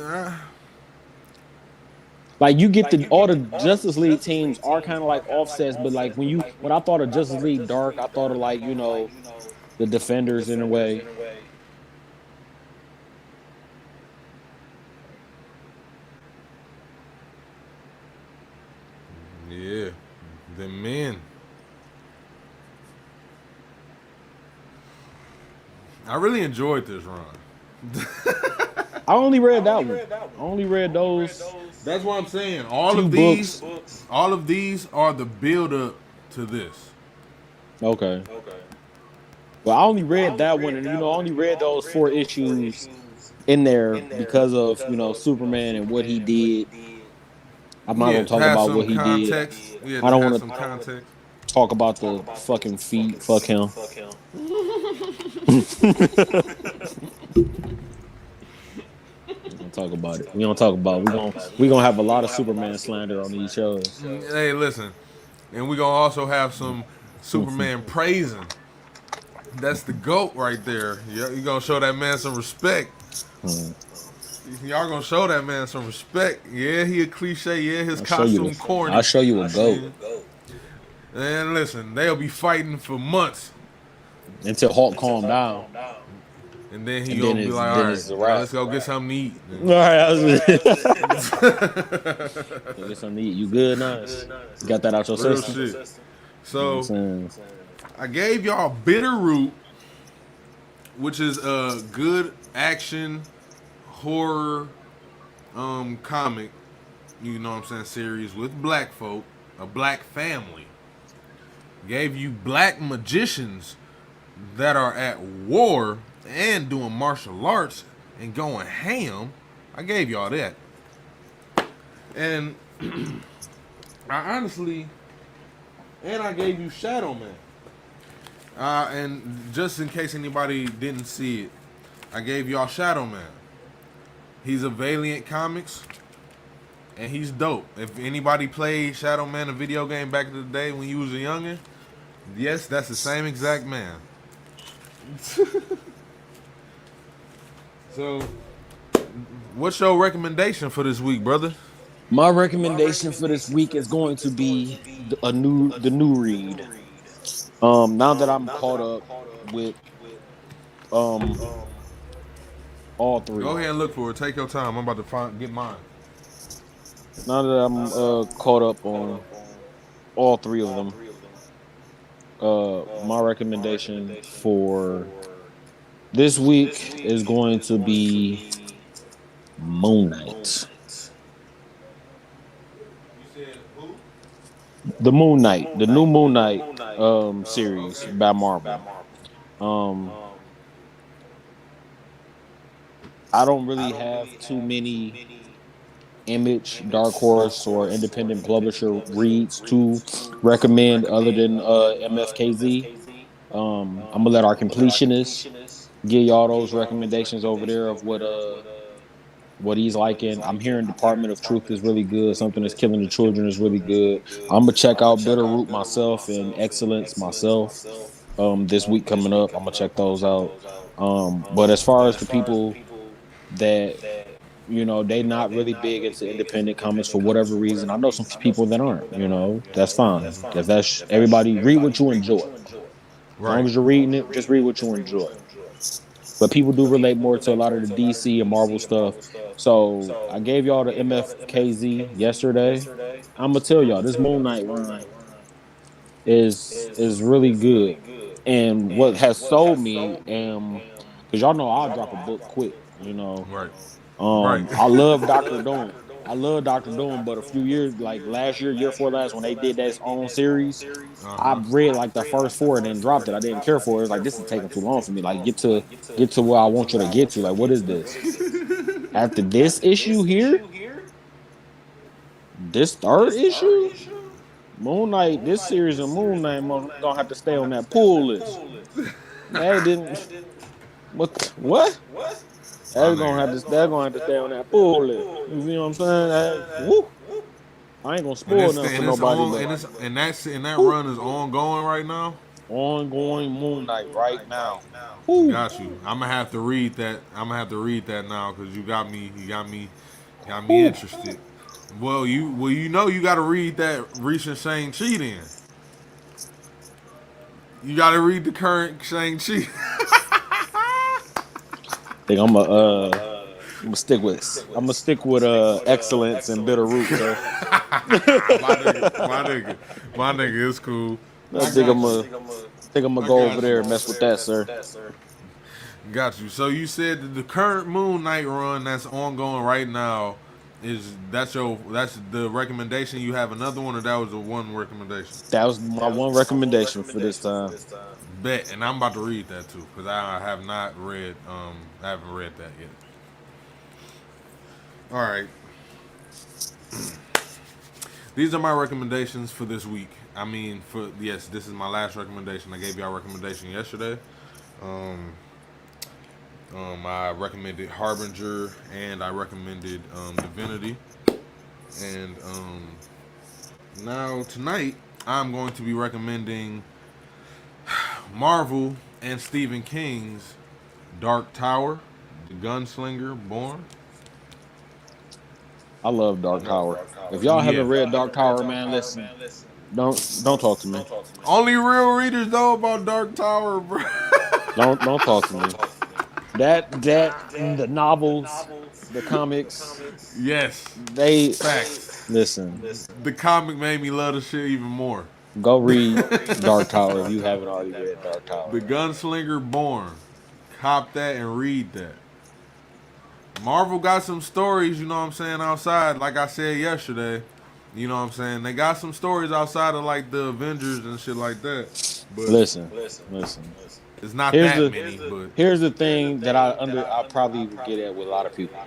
Like you get all the Justice League teams are kind of like offsets, but like when I thought of Justice League Dark, I thought of like the Defenders in a way. Yeah, the men. I really enjoyed this run. I only read that one. I only read those. That's what I'm saying. Few books. All of these are the build up to this. Okay. Well, I only read that one, and I only read those 4 issues in there because of Superman and what he did. I'm not gonna talk about what he did. Yeah, I don't want some to context. talk about the fucking feet. Fuck him. We don't talk about it. We don't talk about it. We gonna have a lot of Superman slander on these shows. Hey, listen, and we gonna also have some Superman praising. That's the GOAT right there. You gonna show that man some respect. Y'all gonna show that man some respect. Yeah, he a cliche. Yeah, his costume corny. I'll show you a GOAT. And listen, they'll be fighting for months until Hulk calmed down. And then he gonna be like, all right, let's go get something to eat. All right, get something to eat. You good, nice? You got that out your system? Shit. So I gave y'all Bitterroot, which is a good action horror comic, you know what I'm saying, series with black folk, a black family. Gave you black magicians that are at war and doing martial arts and going ham. I gave y'all that. And I gave you Shadow Man. And just in case anybody didn't see it, I gave y'all Shadow Man. He's a Valiant Comics, and he's dope. If anybody played Shadow Man, a video game back in the day when you was a youngin', yes, that's the same exact man. So, what's your recommendation for this week, brother? My recommendation for this week is going to be the new read. Now that I'm caught up with All three. Go ahead and look for it. Take your time. I'm about to get mine. Now that I'm caught up on all three of them, my recommendation for this week is going to be Moon Knight. You said who? The Moon Knight, the new Moon Knight series by Marvel. Um, I don't really have too many Image, Dark Horse, or independent publisher reads to recommend other than MFKZ. I'm gonna let our completionist give y'all those recommendations over there of what he's liking. I'm hearing Department of Truth is really good. Something that's killing the children is really good. I'm gonna check out Bitterroot myself and Excellence myself. This week coming up, I'm gonna check those out. But as far as the people that they not really big into independent comics for whatever reason. I know some people that aren't. That's fine because that's everybody read what you enjoy. As long Right. as you're reading it, just read what you enjoy. But people do relate more to a lot of the DC and Marvel stuff. So I gave y'all the MFKZ yesterday. I'm gonna tell y'all this Moon Knight run is really good. And what has sold me, because y'all know I'll drop a book quick. Right. Right. I love Doctor Doom. I love Doctor Doom, but a few years, like last year before last, when they did that own series, I Uh-huh. read like the first four and then dropped it. I didn't care for it. It was like this is taking too long for me. Like get to where I want you to get to. Like what is this? After this issue here, this third issue, Moon Knight, this series of Moon Knight gonna have to stay on that pull list. They didn't. What? My They're gonna have to stay on that pull list. You see what I'm saying? Woo. I ain't gonna spoil nothing for it's nobody, on but and that woo, run is ongoing right now. ongoing Moon Knight right now. Woo. Got you. I'm gonna have to read that. I'm gonna have to read that now because you got me Woo. interested. You got to read that recent Shang-Chi then. You got to read the current Shang-Chi. Think I'm gonna stick with excellence and bitter root, sir. My nigga is cool. I I got you. think I'm gonna I go over got there you. and mess with that, sir. Got you. So you said that the current Moon Knight run that's ongoing right now that's the recommendation. You have another one, or that was the one recommendation? That was my one recommendation for this time. Bet, and I'm about to read that too because I have not read. I haven't read that yet. All right. These are my recommendations for this week. Yes, this is my last recommendation. I gave y'all a recommendation yesterday. Um, I recommended Harbinger and I recommended Divinity. And now tonight I'm going to be recommending Marvel and Stephen King's Dark Tower, The Gunslinger Born. I love Dark Tower. If y'all haven't read Dark Tower, man, listen. Don't talk to me. Only real readers know about Dark Tower, bro. Don't talk to me. That the novels, the comics, Yes, they facts. listen. The comic made me love the shit even more. Go read Dark Tower if you haven't already read Dark The Tower. Gunslinger Born. Cop that and read that. Marvel got some stories, you know what I'm saying, outside, like I said yesterday. You know what I'm saying? They got some stories outside of like the Avengers and shit like that. But Listen. it's not Here's that the many, but here's the thing that I probably would get at with a lot of people.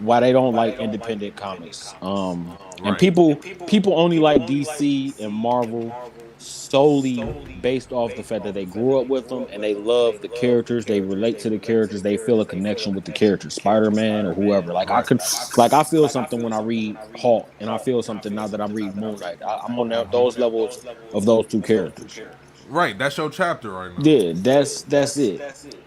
Why they don't like independent comics. And right. people only like DC and Marvel solely based off the fact that they grew up with them and they love the characters, they relate to the characters, they feel a connection with the characters, Spider-Man or whoever. Right. I feel something when I read Hulk, and I feel something now that I'm reading Moon Knight. I'm on those levels of those two characters. Right, that's your chapter right now. Yeah, that's it.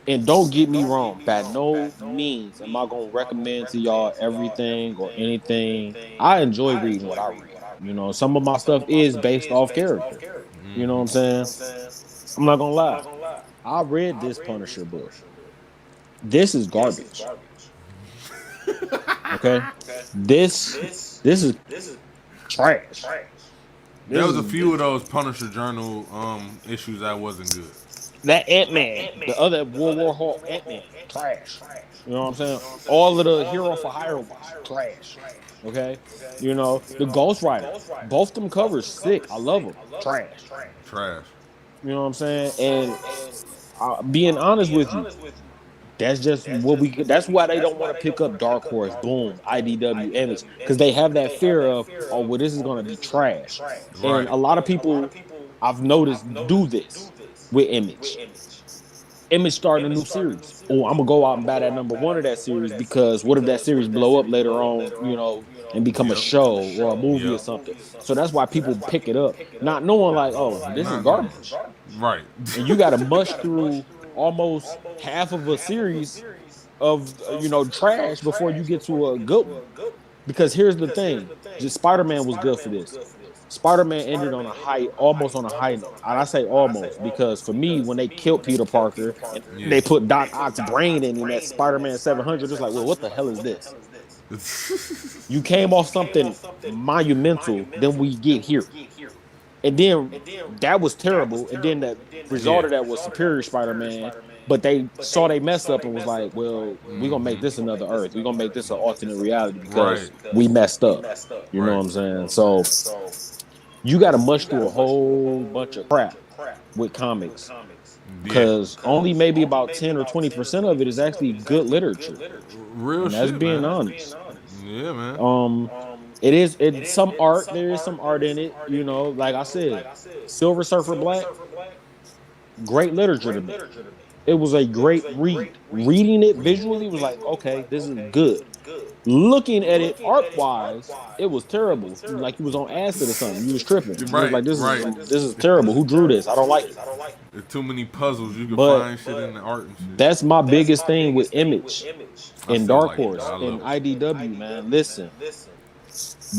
And don't get me wrong, by no means am I gonna recommend to y'all everything or anything. I enjoy reading what I read. Some of my stuff is based off character. You know what I'm saying? I'm not gonna lie. I read this Punisher book. this is garbage. Okay, this is trash. There This was a is few of those Punisher Journal issues that wasn't good. that Ant-Man, the other World War Hulk Ant-Man, trash. You know what I'm saying? All of the Hero for Hire ones, trash. Okay, you know the Ghost Rider, both them covers sick. I love them. Trash. Trash. You know what I'm saying? And being honest with you, that's just what we. That's why they don't want to pick up Dark Horse, Boom, IDW, Image, because they have that fear of, oh, well, this is going to be trash. And Right. a lot of people I've noticed do this with Image. Image starting a new series. Oh, I'm gonna go out and buy that number one of that series because what if that series blow up later on, you know, and become a Yep. show or a movie or Yep. something. So that's why people pick it up, not knowing like, oh, this is Not no. garbage. Right. And you got to mush through almost half of a series of trash before you get to a good one. Because here's the thing, just Spider-Man was good for this. Spider-Man ended on a high, almost on a high note. And I say almost because for me, when they killed Peter Parker and Yeah. they put Doc Ock's brain in him at Spider-Man 700, it's like, well, what the hell is this? You came off something monumental, then we get here. And then that was terrible. And then the result Yeah. of that was Superior Spider-Man. But they saw they messed up and was like, well, we're going to make this another Earth. We're going to make this an alternate reality because Right. we messed up. You know Right. what I'm saying? So you got to mush through a whole bunch of crap with comics Yeah. because only maybe about 10 or 20% of it is actually good literature. Real And that's shit, being man. honest. Yeah, man. It's some art. There is some art in it, like I said, Silver Surfer Black, great literature to me. It was a great read. Reading it visually was like, okay, this is good. Looking at it art wise, it was terrible. Like you was on acid or something. You was tripping. It was Right. like, this Right. is terrible. Who drew this? I don't like it. There's too many puzzles. You can But find shit in the art and shit. that's my biggest thing with Image I and still Dark like it, though. Horse I and love it. IDW, man. Listen,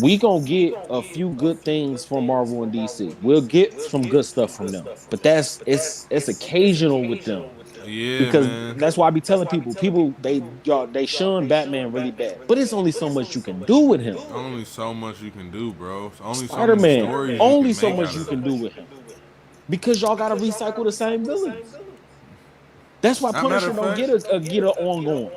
we gonna get a few good things from Marvel and DC. We'll get some good stuff from them, but it's occasional with them Yeah, because man. that's why I be telling people they shun Batman really bad, but it's only so much you can do with him. Only so much you can do, bro. It's only so many Spider-Man, stories you only can so make much out you of can it. do with him because y'all gotta recycle the same villains. That's why Matter Punisher of don't fact, get an ongoing.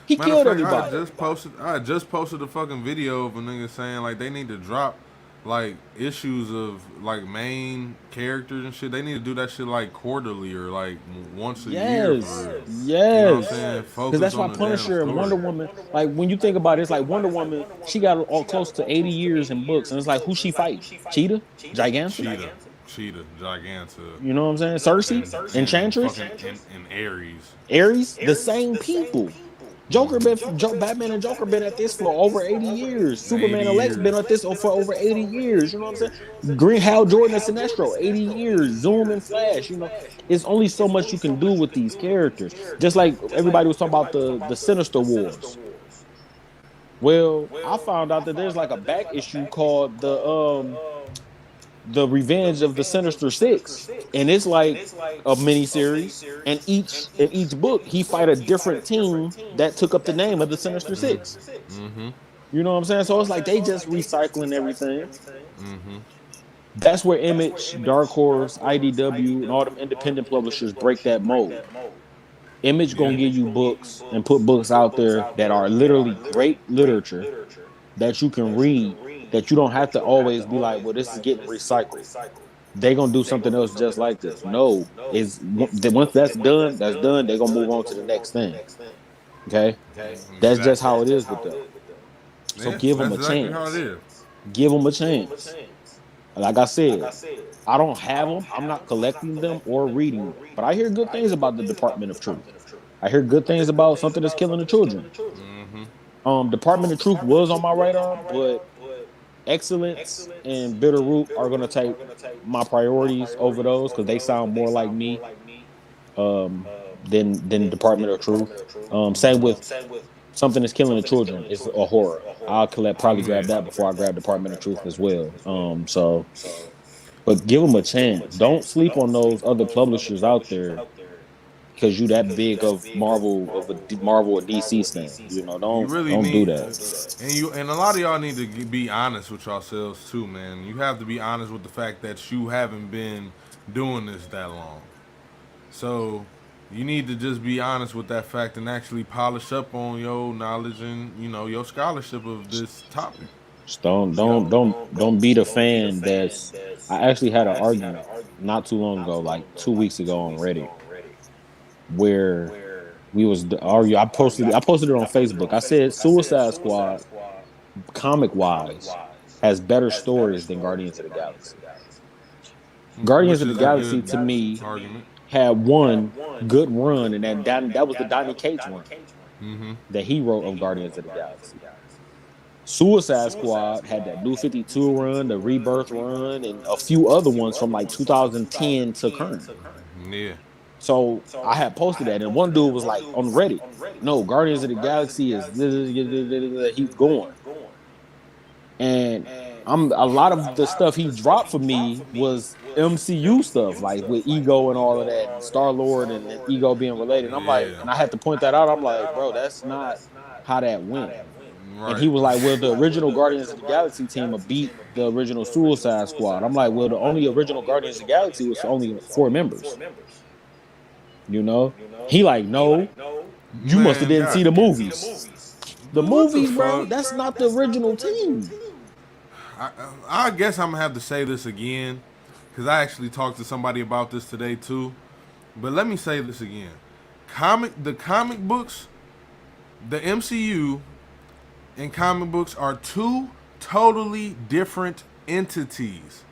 He Matter of killed fact, everybody. I just posted a fucking video of a nigga saying like they need to drop like issues of like main characters and shit. They need to do that shit like quarterly or like once a year. For real. You know what I'm saying? Because Focus that's why on the damn Punisher and Wonder story. Woman, like when you think about it, it's like Wonder Woman, she got all close to 80 years in books, and it's like who she fighting? Cheetah, Giganta, Cheetah, Giganta, you know what I'm saying? Cersei, and Enchantress, fucking and Ares. Ares, the same people. Batman and Joker been at this for over 80 years. 80 Superman and Lex been years. at this for over 80 years. You know what I'm saying? Green Hal Jordan and Sinestro, 80 years. Zoom and Flash. It's only so much you can do with these characters. Just like everybody was talking about the Sinister Wars. Well, I found out that there's like a back issue called the Revenge of the Sinister Six, and it's like a mini series. And in each book, he fight a different team that took up the name of the Sinister Six. Mm-hmm. You know what I'm saying? So it's like they just recycling everything. Mm-hmm. That's where Image, Dark Horse, IDW, and all them independent publishers break that mold. Image gonna give you books and put books out there that are literally great literature that you can read, that you don't have to always be like, well, this is getting recycled. They gonna do something else just like this. No, once that's done, that's done. They gonna move on to the next thing. Okay, that's just how it is with them. So Yeah, give them that's a exactly how it chance. is. Give them a chance. Like I said, I don't have them. I'm not collecting them or reading them. But I hear good things about the Department of Truth. I hear good things about something that's killing the children. Department of Truth was on my radar, but Excellence and Bitterroot are gonna take my priorities over those because they sound more like me than Department of Truth. Same with something that's killing the children. It's a horror. I'll probably grab that before I grab Department of Truth as well. But give them a chance. Don't sleep on those other publishers out there because you that big of Marvel or DC stan. You know, You really don't do need, that. and a lot of y'all need to be honest with yourselves too, man. You have to be honest with the fact that you haven't been doing this that long. So you need to just be honest with that fact and actually polish up on your knowledge and your scholarship of this topic. Just don't be the fan that's. I actually had an argument not too long ago, like 2 weeks ago on Reddit, where we was argue. I posted it on Facebook. I said Suicide Squad, comic wise, has better stories than Guardians of the Galaxy. Guardians Which of the is a Galaxy good to me argument. had one good run, and that was the Donny Cates run Mm-hmm. that he wrote of Guardians of the Galaxy. Suicide Squad had that New 52 run, the Rebirth run, and a few other ones from like 2010 to current. Yeah. So I had posted that, and one dude was like on Reddit, "No, Guardians of the Galaxy is he's going." And I'm a lot of the stuff he dropped for me was MCU stuff, like with Ego and all of that, and Star Lord and Ego being related. And I'm like, Yeah. and I had to point that out. I'm like, bro, that's not how that went. And he Right. was like, well, the original Guardians of the Galaxy team will beat the original Suicide Squad. I'm like, well, the only original Guardians of the Galaxy was only 4 members. You know? He like, no, you must have Man, didn't see the God. movies. The What the movies, bro, fuck? that's not the original team. I guess I'm gonna have to say this again, because I actually talked to somebody about this today too. But let me say this again: the comic books, the MCU, and comic books are two totally different entities.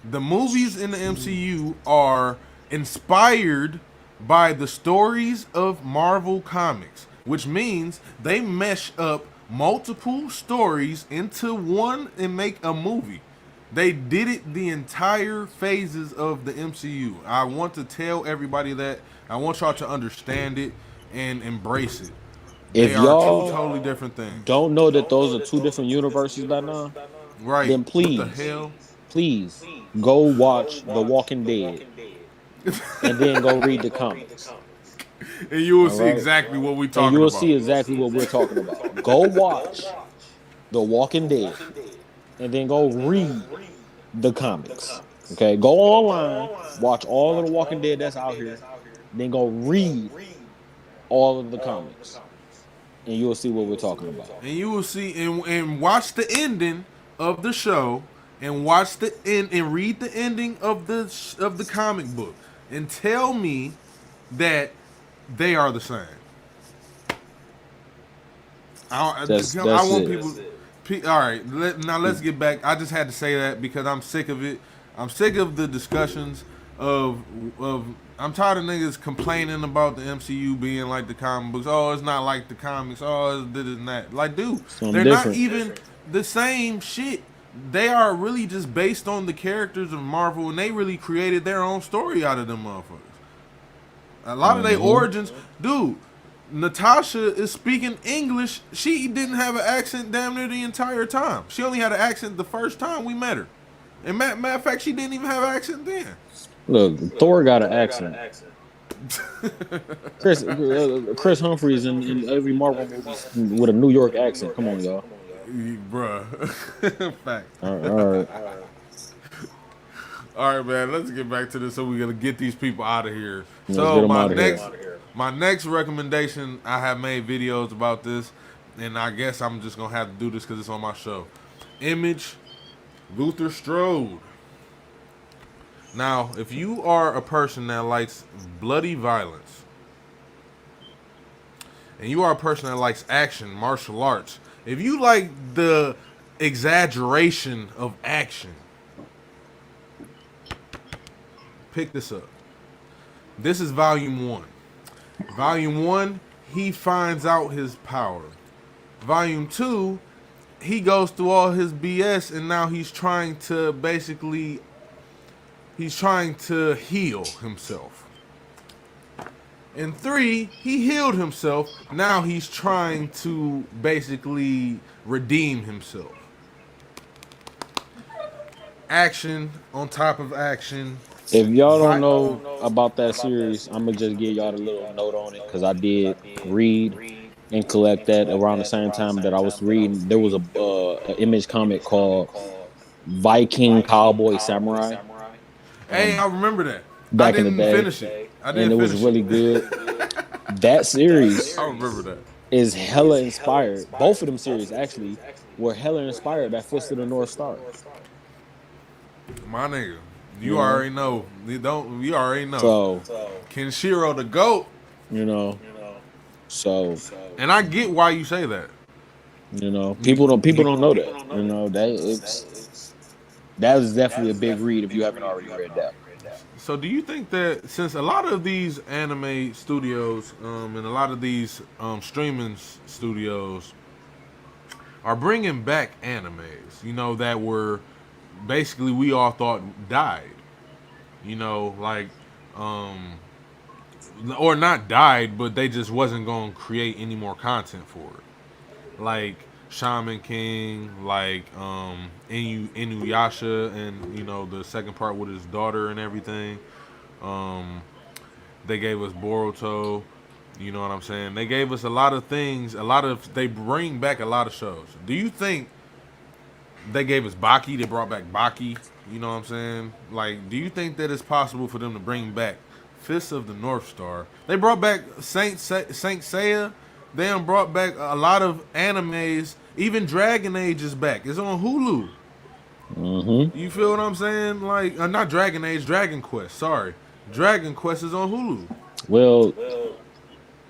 The movies in the MCU are inspired by the stories of Marvel Comics, which means they mesh up multiple stories into one and make a movie. They did it the entire phases of the MCU. I want to tell everybody that. I want y'all to understand it and embrace it. They If are two y'all totally different things. don't know that those are two different universes by now, Right. then What the please, hell? please go watch The Walking Dead and then go read the comics. And you will All see right. exactly what we And you talking will about. see exactly what we're talking about. Go watch The Walking Dead and then go read the comics. Okay. Go online, watch all of The Walking Dead that's out here, then go read all of the comics. And you'll see what we're talking about. And you will see and watch the ending of the show and watch the end and read the ending of the comic book and tell me that they are the same. I That's want it. people. All right, now let's get back. I just had to say that because I'm sick of it. I'm sick of the discussions of. I'm tired of niggas complaining about the MCU being like the comic books. Oh, it's not like the comics. Oh, it's this and that. Like, dude, Something they're not different. even the same shit. They are really just based on the characters of Marvel, and they really created their own story out of them motherfuckers. A lot of their Mm-hmm. origins, dude. Natasha is speaking English. She didn't have an accent damn near the entire time. She only had an accent the first time we met her. And matter of fact, she didn't even have an accent then. Look, Thor got an accent. Chris Humphries in every Marvel movie with a New York accent. Come on, y'all. Bruh. Fact. All right. All right, man. Let's get back to this. So we're gonna get these people out of here. Let's get So them out of here. my next recommendation, I have made videos about this, and I guess I'm just gonna have to do this because it's on my show. Image, Luther Strode. Now, if you are a person that likes bloody violence, and you are a person that likes action, martial arts, if you like the exaggeration of action, pick this up. This is volume 1. Volume 1, he finds out his power. Volume 2, he goes through all his BS and now he's trying to heal himself. In 3, he healed himself. Now he's trying to basically redeem himself. Action on top of action. If y'all don't know about that series, I'm gonna just give y'all a little note on it because I did read and collect that around the same time that I was reading. There was a image comic called Viking Cowboy Samurai Hey, I remember that. I back in the didn't day, finish it. I and didn't it was finish it. really good. That series I remember that. is hella inspired. Both of them series actually were hella inspired by Fist of the North Star. My nigga, You you know, already know. You don't. You already know. so Kenshiro the goat. you know, so And I get why you say that. people don't know that. You know, that is definitely a big read if you haven't already read that. So, do you think that since a lot of these anime studios and a lot of these streaming studios are bringing back animes, that were basically we all thought died, like, or not died, but they just wasn't going to create any more content for it, like Shaman King, like Inuyasha, and the second part with his daughter and everything. Um, they gave us Boruto. You know what I'm saying? They gave us a lot of things. They bring back a lot of shows. Do you think they gave us Baki? They brought back Baki. You know what I'm saying? Like, do you think that it's possible for them to bring back Fist of the North Star? They brought back Saint Seiya. They done brought back a lot of animes. Even Dragon Age is back. It's on Hulu. Mm-hmm. You feel what I'm saying? Like, not Dragon Age, Dragon Quest. Sorry, Dragon Quest is on Hulu. Well,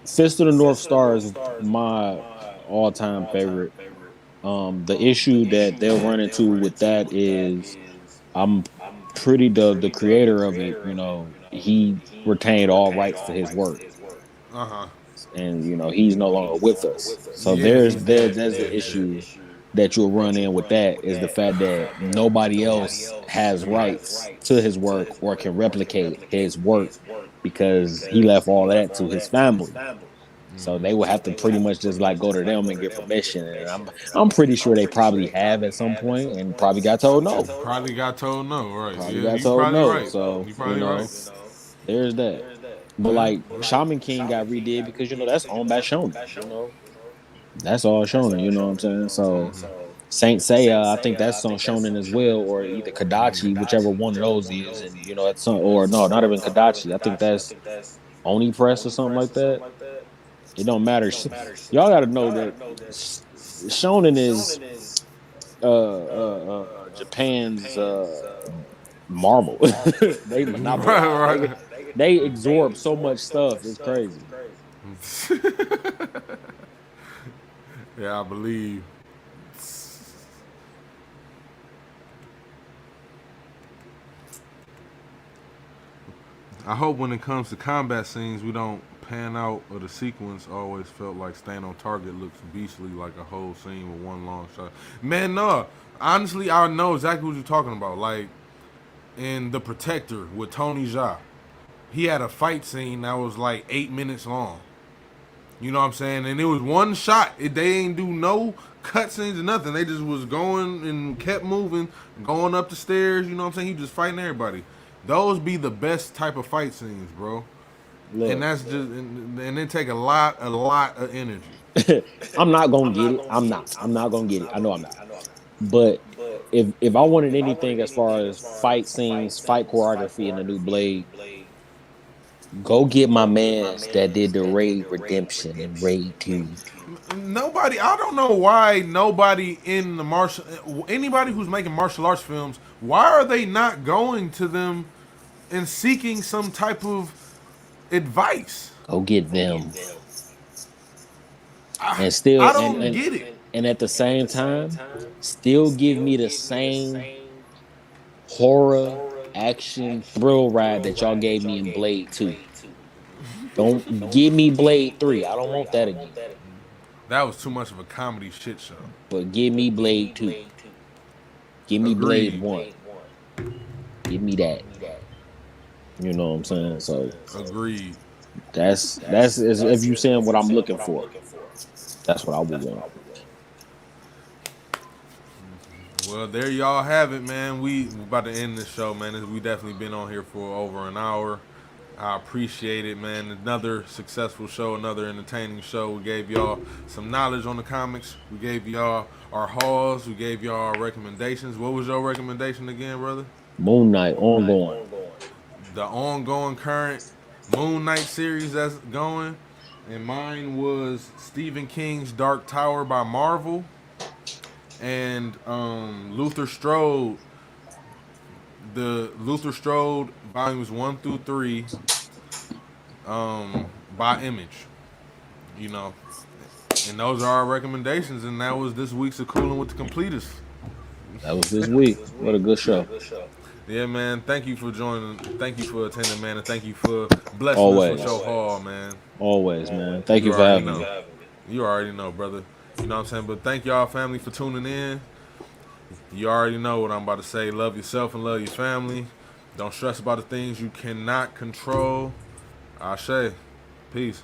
Fist of the North Star is my all-time favorite. The issue that they'll run into with that is I'm pretty the creator of it. You know, he retained all rights to his work, Uh huh. and he's no longer with us. So Yeah, there's he's there's dead. there's Yeah, the he's dead. issue that you'll run in with that is the fact that nobody else has rights to his work or can replicate his work because he left all that to his family. So they will have to pretty much just like go to them and get permission. And I'm pretty sure they probably have at some point and probably got told no. Probably got told no, right? Probably Yeah, got you told probably no. right. So, You probably right. there's that. But Yeah. like Shaman King got redid because that's owned by Shonen. That's all Shonen, you know what I'm saying? So Saint Seiya, I think that's on Shonen as well, or either Kadachi, whichever one of those is, and that's or no, not even Kadachi. I think that's Oni Press or something like that. It don't matter. Y'all got to know that Shonen is Japan's Marvel. They monopolize. Right, They absorb so much stuff. It's crazy. right. Yeah, I believe. I hope when it comes to combat scenes, we don't pan out or the sequence always felt like staying on target looks beastly like a whole scene with one long shot. Man, no. Honestly, I know exactly what you're talking about. Like in The Protector with Tony Jaa, he had a fight scene that was like 8 minutes long. You know what I'm saying? And it was one shot. They ain't do no cutscenes or nothing. They just was going and kept moving, going up the stairs. You know what I'm saying? He just fighting everybody. Those be the best type of fight scenes, bro. And Look, that's just and they take a lot of energy. I'm not gonna get it. I'm not. I'm not gonna get it. I know I'm not. But if I wanted anything as far as fight scenes, fight choreography in the new Blade, go get my mans that did the Raid Redemption and Raid 2. Nobody, I don't know why nobody in the anybody who's making martial arts films, why are they not going to them and seeking some type of advice? Go get them. I, And still I don't get it. and at the same time, still give me the same horror action thrill ride that y'all gave me in Blade 2. Don't give me Blade 3. I don't want that again. That was too much of a comedy shit show. But give me Blade 2. Give me Blade Agreed. 1. Give me that. You know what I'm saying? So Agreed. that's if you saying what I'm looking for. That's what I would want. Well, there y'all have it, man. We about to end this show, man. We definitely been on here for over an hour. I appreciate it, man. Another successful show, another entertaining show. We gave y'all some knowledge on the comics. We gave y'all our hauls. We gave y'all our recommendations. What was your recommendation again, brother? Moon Knight ongoing. The ongoing current Moon Knight series that's going. And mine was Stephen King's Dark Tower by Marvel. And Luther Strode, the Luther Strode volumes 1 through 3 by Image. You know, and those are our recommendations. And that was this week's of Coolin with the Completist. That was this week. What a good show. Yeah, man. Thank you for joining. Thank you for attending, man. And thank you for blessing us with Always. your haul, man. Always, man. Thank you You for already having me. know. You already know, brother. You know what I'm saying? But thank y'all, family, for tuning in. You already know what I'm about to say. Love yourself and love your family. Don't stress about the things you cannot control. Ashe. Peace.